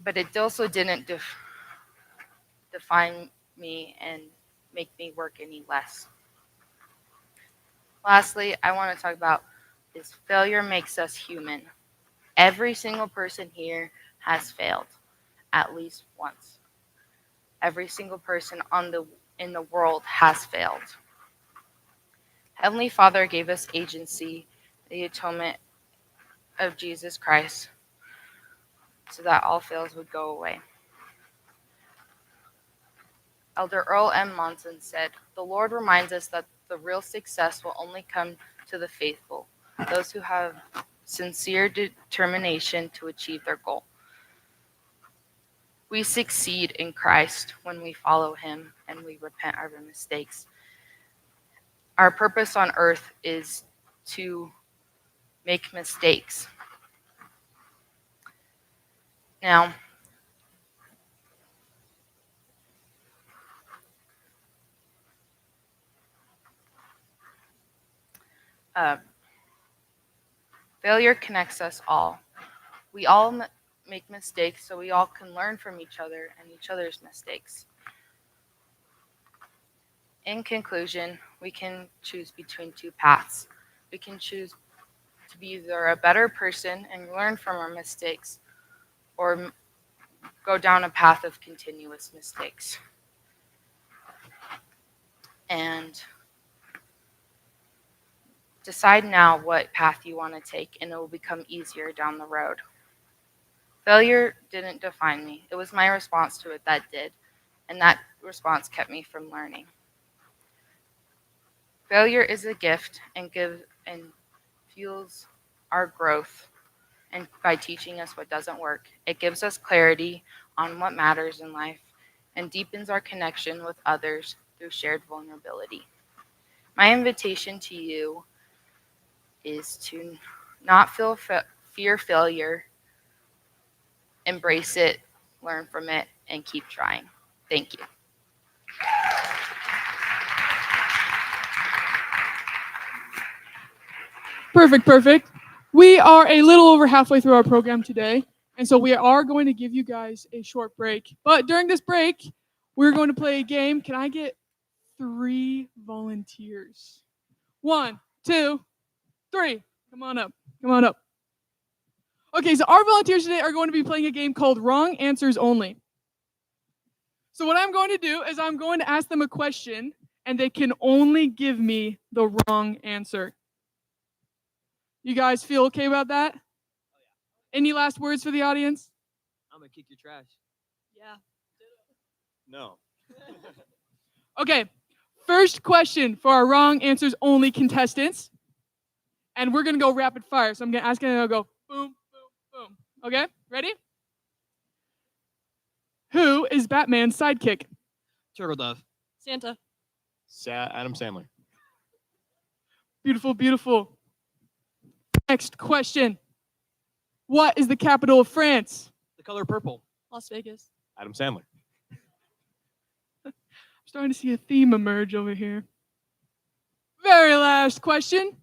But it also didn't define me and make me work any less. Lastly, I want to talk about is failure makes us human. Every single person here has failed at least once. Every single person in the world has failed. Heavenly Father gave us agency, the atonement of Jesus Christ, so that all fails would go away. Elder Earl M. Monson said, "The Lord reminds us that the real success will only come to the faithful, those who have sincere determination to achieve their goal. We succeed in Christ when we follow him and we repent of our mistakes. Our purpose on earth is to make mistakes." Now, failure connects us all. We all make mistakes, so we all can learn from each other and each other's mistakes. In conclusion, we can choose between two paths. We can choose to be either a better person and learn from our mistakes, or go down a path of continuous mistakes. And decide now what path you want to take, and it will become easier down the road. Failure didn't define me. It was my response to it that did, and that response kept me from learning. Failure is a gift and fuels our growth, and by teaching us what doesn't work, it gives us clarity on what matters in life and deepens our connection with others through shared vulnerability. My invitation to you is to not fear failure, embrace it, learn from it, and keep trying. Thank you. Perfect. We are a little over halfway through our program today, and so we are going to give you guys a short break. But during this break, we're going to play a game. Can I get 3 volunteers? 1, 2, 3. Come on up. Okay, so our volunteers today are going to be playing a game called Wrong Answers Only. So what I'm going to do is I'm going to ask them a question, and they can only give me the wrong answer. You guys feel okay about that? Oh, yeah. Any last words for the audience? I'm gonna kick your trash. Yeah. No. Okay, first question for our Wrong Answers Only contestants. And we're gonna go rapid fire. So I'm gonna ask, and I'll go boom, boom, boom. Okay, ready? Who is Batman's sidekick? Turtle Dove. Santa. Adam Sandler. Beautiful. Next question. What is the capital of France? The color purple. Las Vegas. Adam Sandler. I'm starting to see a theme emerge over here. Very last question.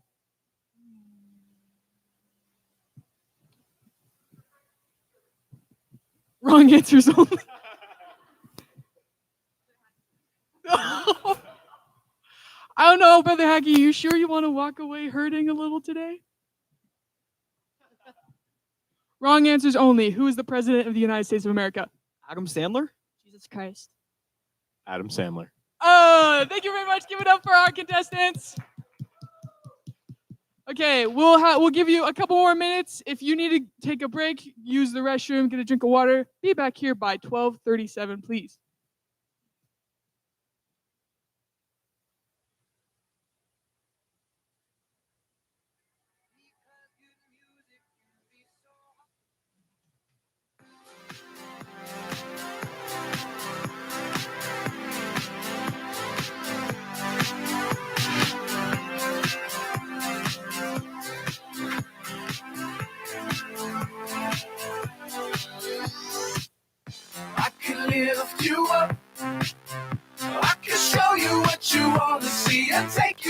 Wrong answers only. I don't know, Brother Hackey, you sure you want to walk away hurting a little today? Wrong answers only. Who is the President of the United States of America? Adam Sandler. Jesus Christ. Adam Sandler. Oh, thank you very much. Give it up for our contestants. Okay, we'll give you a couple more minutes. If you need to take a break, use the restroom, get a drink of water, be back here by 12:37, please. I can lift you up. I can show you what you want to see and take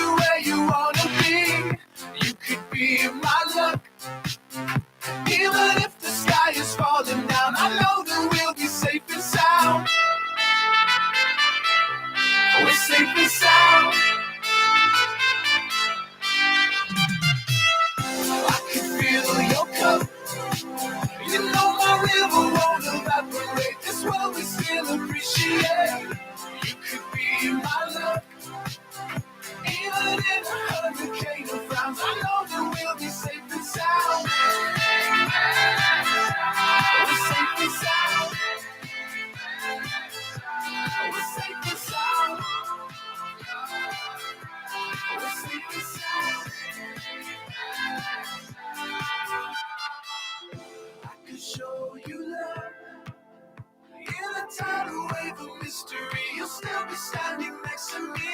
mystery. You'll still be standing next to me.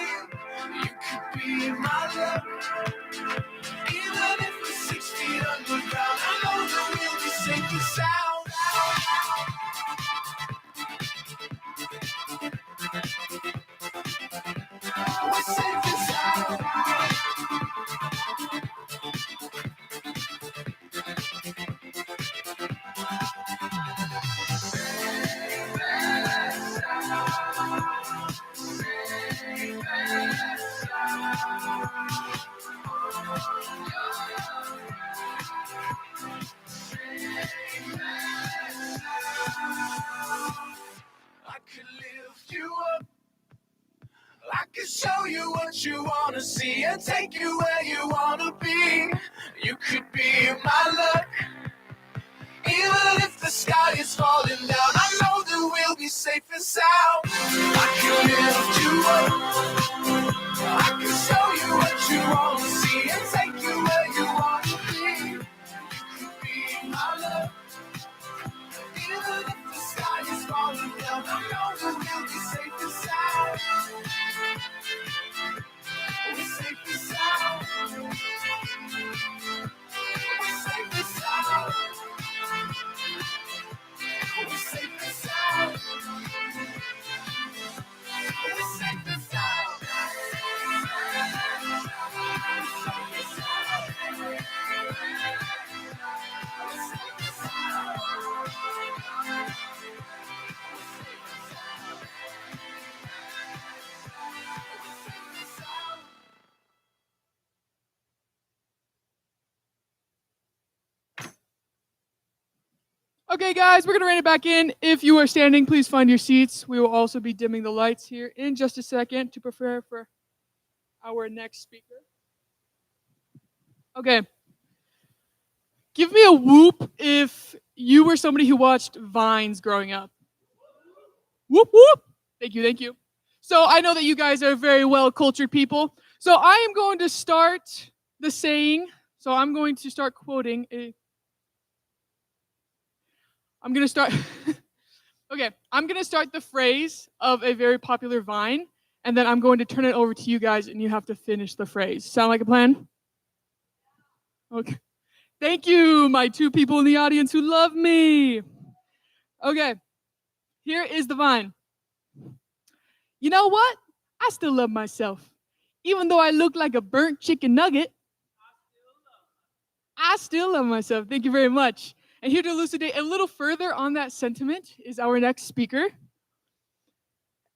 You could be my love. Even if we're 6 feet underground, I know that we'll be safe and sound. We're safe and sound. I could lift you up. I could show you what you wanna see and take you where you wanna be. You could be my luck. Even if the sky is falling down, I know that we'll be safe and sound. I can lift you up. I can show you what you wanna see and take you where you wanna be. You could be my love. Even if the sky is falling down, I know that we'll be safe and sound. We're safe and sound. We're safe and sound. We're safe and sound. We're safe and sound. Okay, guys, we're going to rein it back in. If you are standing, please find your seats. We will also be dimming the lights here in just a second to prepare for our next speaker. Okay. Give me a whoop if you were somebody who watched Vines growing up. Whoop, whoop. Thank you, thank you. So I know that you guys are very well-cultured people. So I am going to start the saying. So I'm going to start quoting a... I'm going to start... Okay, I'm going to start the phrase of a very popular Vine, and then I'm going to turn it over to you guys, and you have to finish the phrase. Sound like a plan? Okay. Thank you, my two people in the audience who love me. Okay, here is the Vine. You know what? I still love myself. Even though I look like a burnt chicken nugget, I still love myself. Thank you very much. And here to elucidate a little further on that sentiment is our next speaker,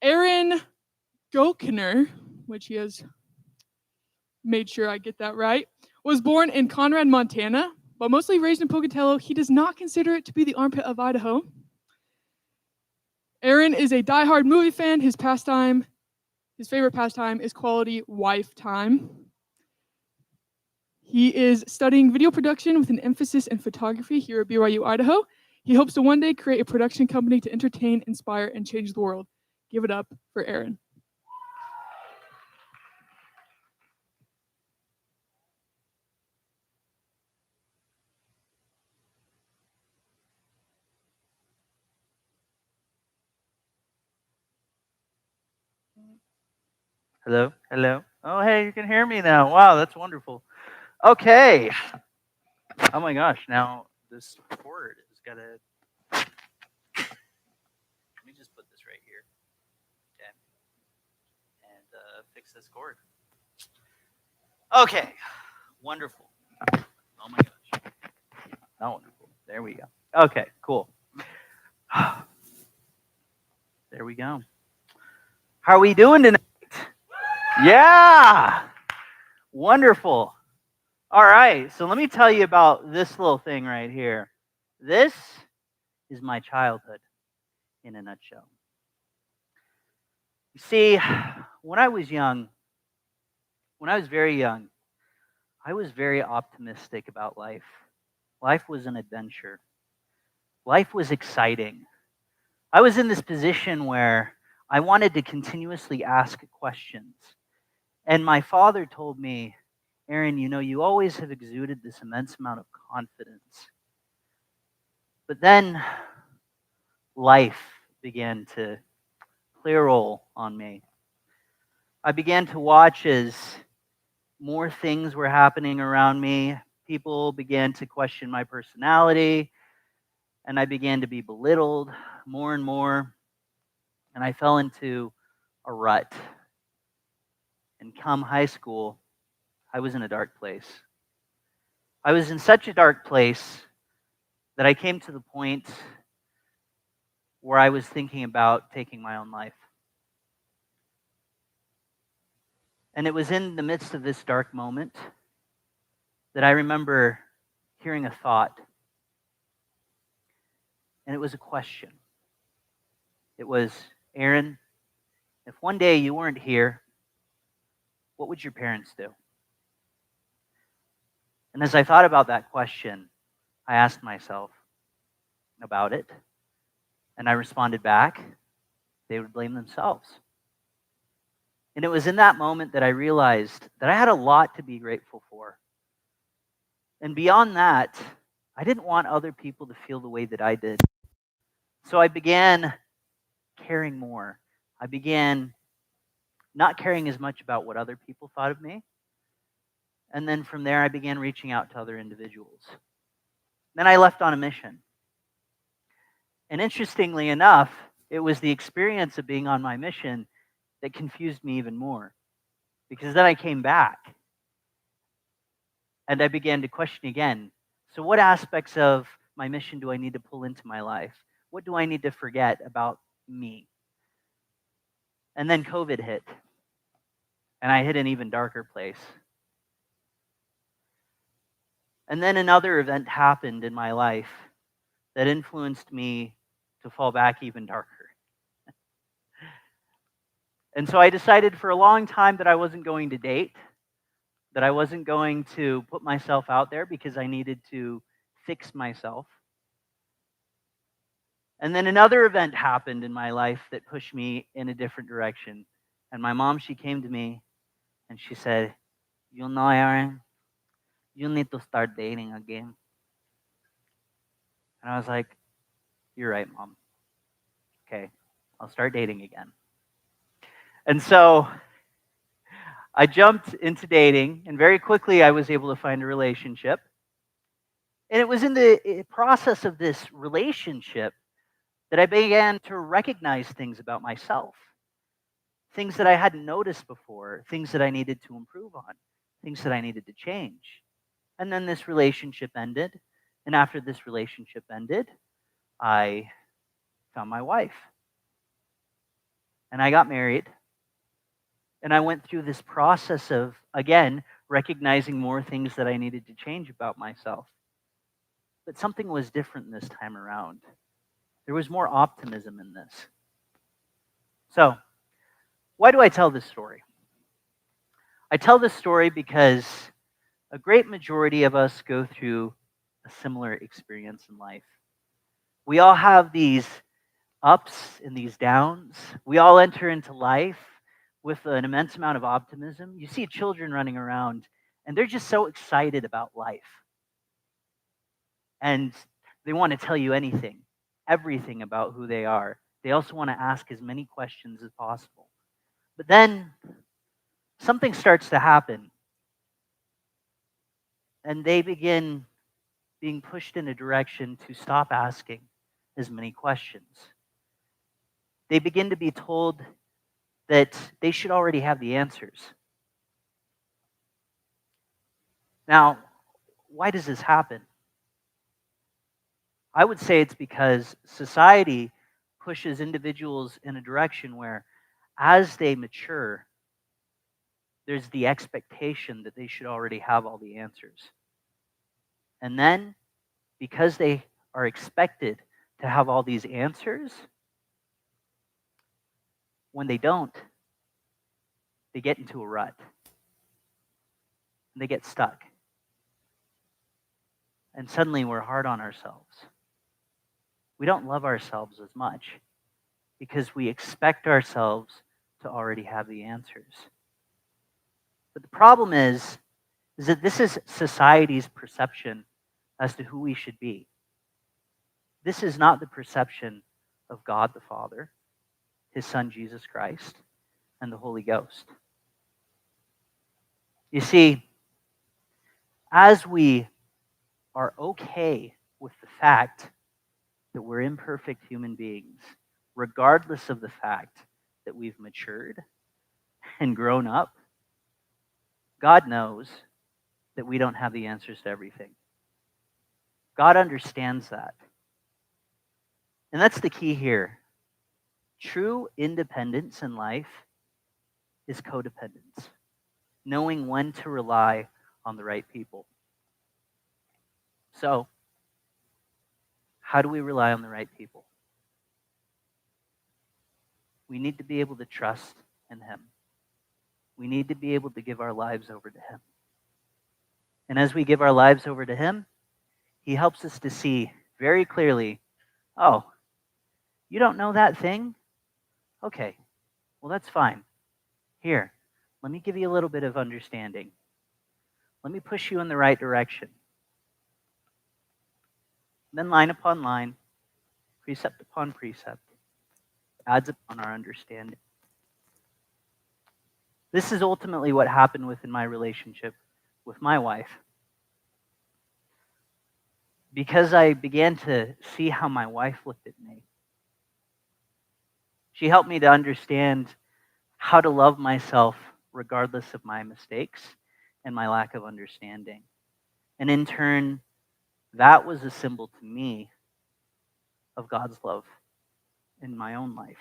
Aaron Gokener, which he has made sure I get that right, was born in Conrad, Montana, but mostly raised in Pocatello. He does not consider it to be the armpit of Idaho. Aaron is a diehard movie fan. His favorite pastime is quality wife time. He is studying video production with an emphasis in photography here at BYU, Idaho. He hopes to one day create a production company to entertain, inspire, and change the world. Give it up for Aaron. Hello, hello. Oh, hey, you can hear me now. Wow, that's wonderful. Okay. Oh my gosh, now this cord has got to. Let me just put this right here. Okay. And fix this cord. Okay. Wonderful. Oh my gosh. Oh, wonderful. There we go. Okay, cool. There we go. How are we doing tonight? Yeah. Wonderful. All right, so let me tell you about this little thing right here. This is my childhood in a nutshell. You see, when I was very young, I was very optimistic about life. Life was an adventure. Life was exciting. I was in this position where I wanted to continuously ask questions. And my father told me, Aaron, you know, you always have exuded this immense amount of confidence. But then life began to play a role on me. I began to watch as more things were happening around me. People began to question my personality, and I began to be belittled more and more. And I fell into a rut. And come high school, I was in a dark place. I was in such a dark place that I came to the point where I was thinking about taking my own life. And it was in the midst of this dark moment that I remember hearing a thought. And it was a question. It was, Aaron, if one day you weren't here, what would your parents do? And as I thought about that question, I asked myself about it, and I responded back, they would blame themselves. And it was in that moment that I realized that I had a lot to be grateful for. And beyond that, I didn't want other people to feel the way that I did. So I began caring more. I began not caring as much about what other people thought of me. And then from there, I began reaching out to other individuals. Then I left on a mission. And interestingly enough, it was the experience of being on my mission that confused me even more. Because then I came back and I began to question again. So what aspects of my mission do I need to pull into my life? What do I need to forget about me? And then COVID hit. And I hit an even darker place. And then another event happened in my life that influenced me to fall back even darker. And so I decided for a long time that I wasn't going to date, that I wasn't going to put myself out there because I needed to fix myself. And then another event happened in my life that pushed me in a different direction. And my mom, she came to me and she said, you know, Aaron, you need to start dating again. And I was like, you're right, Mom. Okay, I'll start dating again. And so I jumped into dating, and very quickly I was able to find a relationship. And it was in the process of this relationship that I began to recognize things about myself, things that I hadn't noticed before, things that I needed to improve on, things that I needed to change. And then this relationship ended. And after this relationship ended, I found my wife. And I got married. And I went through this process of, again, recognizing more things that I needed to change about myself. But something was different this time around. There was more optimism in this. So, why do I tell this story? I tell this story because a great majority of us go through a similar experience in life. We all have these ups and these downs. We all enter into life with an immense amount of optimism. You see children running around, and they're just so excited about life. And they want to tell you anything, everything about who they are. They also want to ask as many questions as possible. But then something starts to happen, and they begin being pushed in a direction to stop asking as many questions. They begin to be told that they should already have the answers. Now, why does this happen? I would say it's because society pushes individuals in a direction where, as they mature, there's the expectation that they should already have all the answers. And then, because they are expected to have all these answers, when they don't, they get into a rut. And they get stuck. And suddenly we're hard on ourselves. We don't love ourselves as much because we expect ourselves to already have the answers. But the problem is that this is society's perception as to who we should be. This is not the perception of God the Father. his Son Jesus Christ, and the Holy Ghost. You see, as we are okay with the fact that we're imperfect human beings, regardless of the fact that we've matured and grown up, God knows that we don't have the answers to everything. God understands that. And that's the key here. True independence in life is codependence, knowing when to rely on the right people. So, how do we rely on the right people? We need to be able to trust in him. We need to be able to give our lives over to him. And as we give our lives over to him, he helps us to see very clearly, oh, you don't know that thing? Okay, well, that's fine. Here, let me give you a little bit of understanding. Let me push you in the right direction. Then line upon line, precept upon precept, adds upon our understanding. This is ultimately what happened within my relationship with my wife. Because I began to see how my wife looked at me, she helped me to understand how to love myself regardless of my mistakes and my lack of understanding. And in turn, that was a symbol to me of God's love in my own life.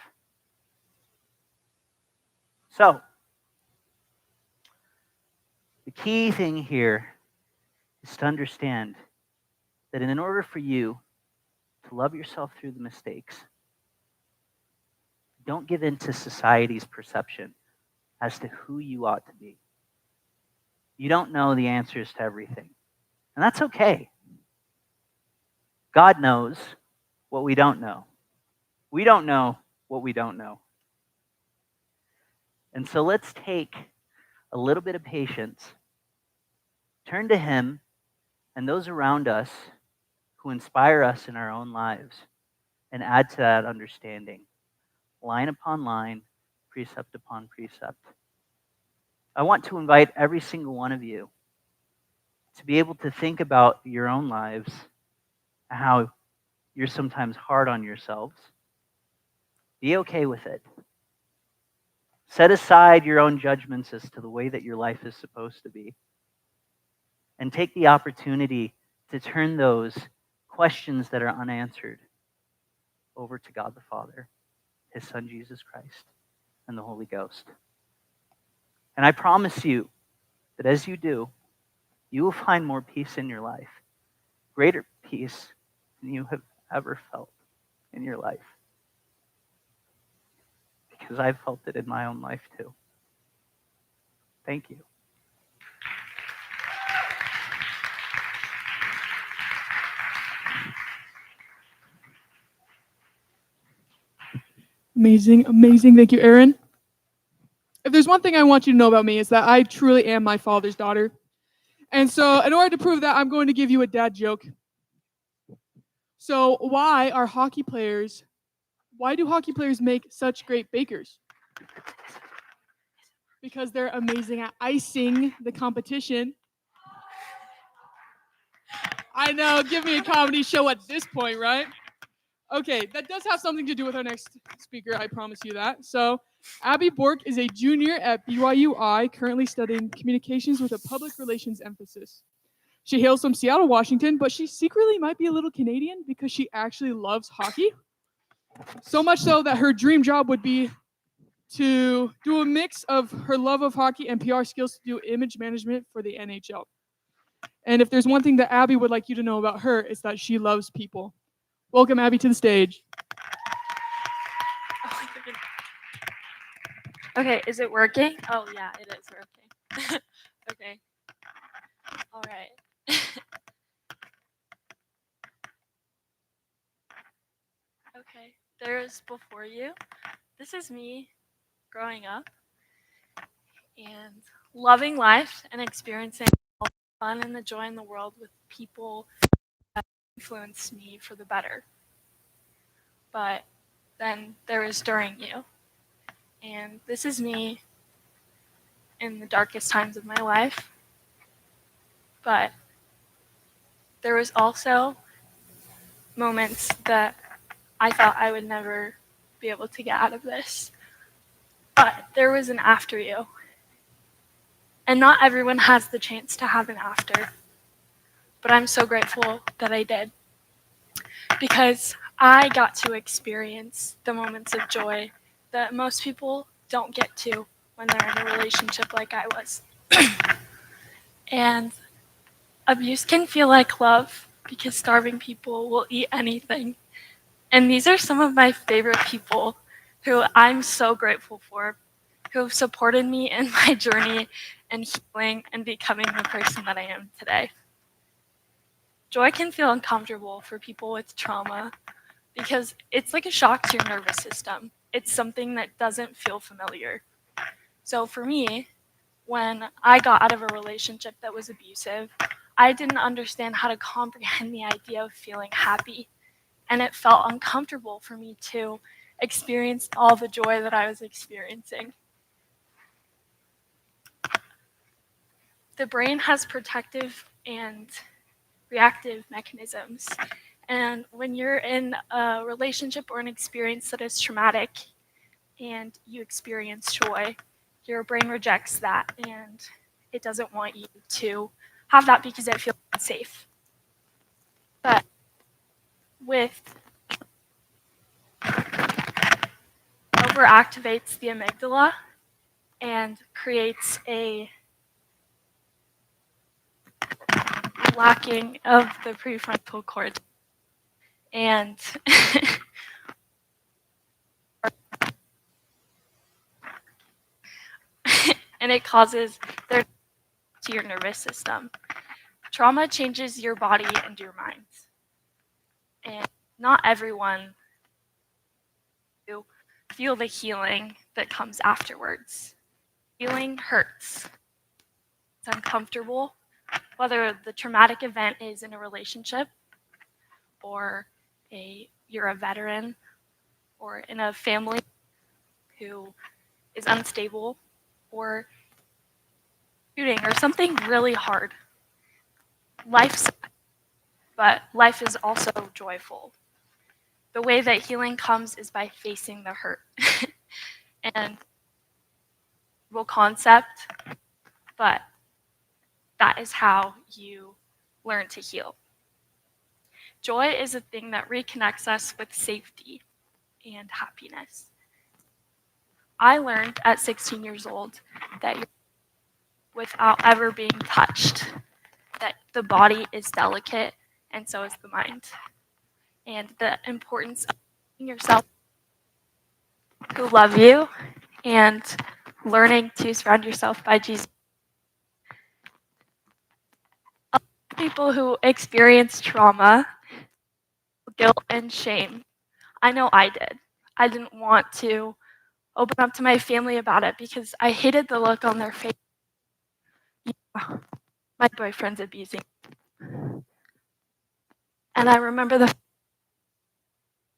So, the key thing here is to understand that in order for you to love yourself through the mistakes, don't give in to society's perception as to who you ought to be. You don't know the answers to everything, and that's okay. God knows what we don't know. We don't know what we don't know. And so let's take a little bit of patience, turn to him and those around us who inspire us in our own lives, and add to that understanding, line upon line, precept upon precept. I want to invite every single one of you to be able to think about your own lives, how you're sometimes hard on yourselves. Be okay with it. Set aside your own judgments as to the way that your life is supposed to be. And take the opportunity to turn those questions that are unanswered over to God the Father, his Son Jesus Christ, and the Holy Ghost. And I promise you that as you do, you will find more peace in your life, greater peace than you have ever felt in your life. Because I've felt it in my own life too. Thank you. Amazing, amazing. Thank you, Aaron. If there's one thing I want you to know about me, it's that I truly am my father's daughter. And so in order to prove that, I'm going to give you a dad joke. So why do hockey players make such great bakers? Because they're amazing at icing the competition. I know, give me a comedy show at this point, right? Okay, that does have something to do with our next speaker, I promise you that. So, Abby Bork is a junior at BYUI, currently studying communications with a public relations emphasis. She hails from Seattle, Washington, but she secretly might be a little Canadian because she actually loves hockey. So much so that her dream job would be to do a mix of her love of hockey and PR skills to do image management for the NHL. And if there's one thing that Abby would like you to know about her, it's that she loves people. Welcome, Abby, to the stage. Okay, is it working? Oh, yeah, it is working. Okay. All right. Okay, there's before you. This is me growing up and loving life and experiencing all the fun and the joy in the world with people that influenced me for the better. But then there is during you. And this is me in the darkest times of my life. But there was also moments that I thought I would never be able to get out of this. But there was an after you. And not everyone has the chance to have an after. But I'm so grateful that I did. Because I got to experience the moments of joy that most people don't get to when they're in a relationship like I was. And abuse can feel like love because starving people will eat anything. And these are some of my favorite people who I'm so grateful for, who have supported me in my journey and healing and becoming the person that I am today. Joy can feel uncomfortable for people with trauma because it's like a shock to your nervous system. It's something that doesn't feel familiar. So for me, when I got out of a relationship that was abusive, I didn't understand how to comprehend the idea of feeling happy. And it felt uncomfortable for me to experience all the joy that I was experiencing. The brain has protective and reactive mechanisms. And when you're in a relationship or an experience that is traumatic and you experience joy, your brain rejects that and it doesn't want you to have that because it feels unsafe. But with overactivates the amygdala and creates a lacking of the prefrontal cortex. And and it causes their to your nervous system. Trauma changes your body and your mind. And not everyone will feel the healing that comes afterwards. Healing hurts. It's uncomfortable, whether the traumatic event is in a relationship or you're a veteran or in a family who is unstable or shooting or something really hard. Life's, but life is also joyful. The way that healing comes is by facing the hurt. And well, concept, but that is how you learn to heal. Joy is a thing that reconnects us with safety and happiness. I learned at 16 years old that without ever being touched, that the body is delicate and so is the mind. And the importance of yourself who love you and learning to surround yourself by Jesus. People who experience trauma, guilt, and shame. I know I did. I didn't want to open up to my family about it because I hated the look on their face. Yeah, my boyfriend's abusing. And I remember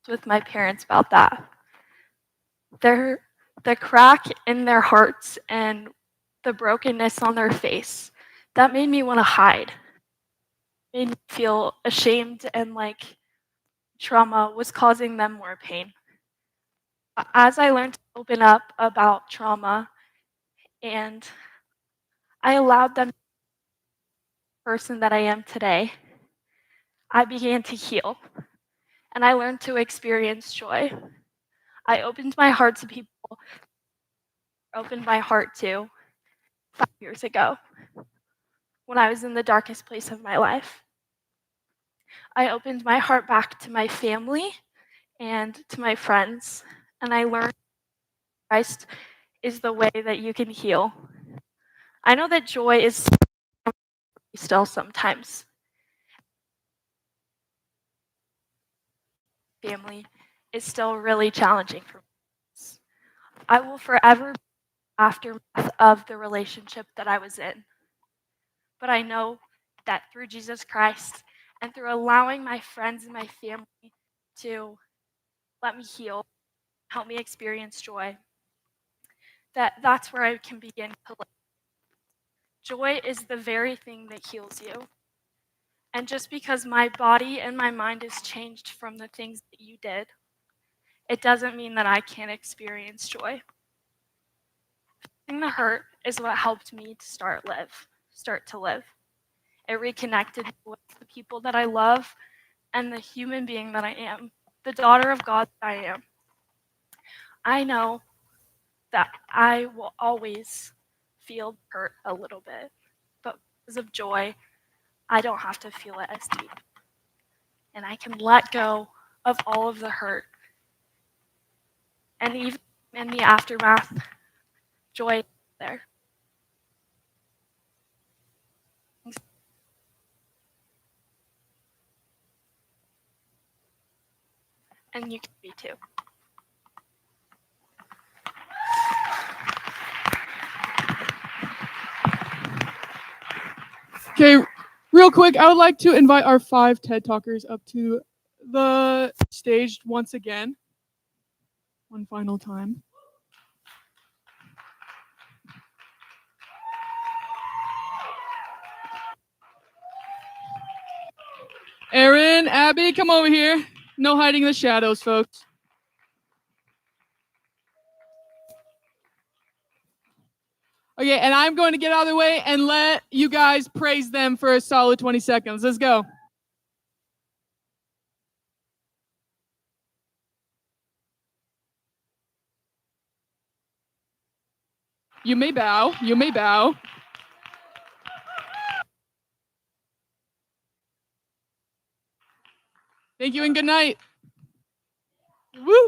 with my parents about that. The crack in their hearts and the brokenness on their face, that made me want to hide. Made me feel ashamed and like trauma was causing them more pain. As I learned to open up about trauma and I allowed them to be the person that I am today, I began to heal and I learned to experience joy. I opened my heart to people, opened my heart to 5 years ago when I was in the darkest place of my life. I opened my heart back to my family and to my friends, and I learned Christ is the way that you can heal. I know that joy is still sometimes. Family is still really challenging for me. I will forever be the aftermath of the relationship that I was in. But I know that through Jesus Christ and through allowing my friends and my family to let me heal, help me experience joy, that's where I can begin to live. Joy is the very thing that heals you. And just because my body and my mind is changed from the things that you did, it doesn't mean that I can't experience joy. Feeling the hurt is what helped me to start to live. It reconnected me with the people that I love and the human being that I am, the daughter of God that I am. I know that I will always feel hurt a little bit, but because of joy, I don't have to feel it as deep. And I can let go of all of the hurt. And even in the aftermath, joy is there. And you can be too. Okay, real quick, I would like to invite our 5 TED Talkers up to the stage once again. One final time. Aaron, Abby, come over here. No hiding in the shadows, folks. Okay, and I'm going to get out of the way and let you guys praise them for a solid 20 seconds. Let's go. You may bow. You may bow. Thank you and good night. Woo!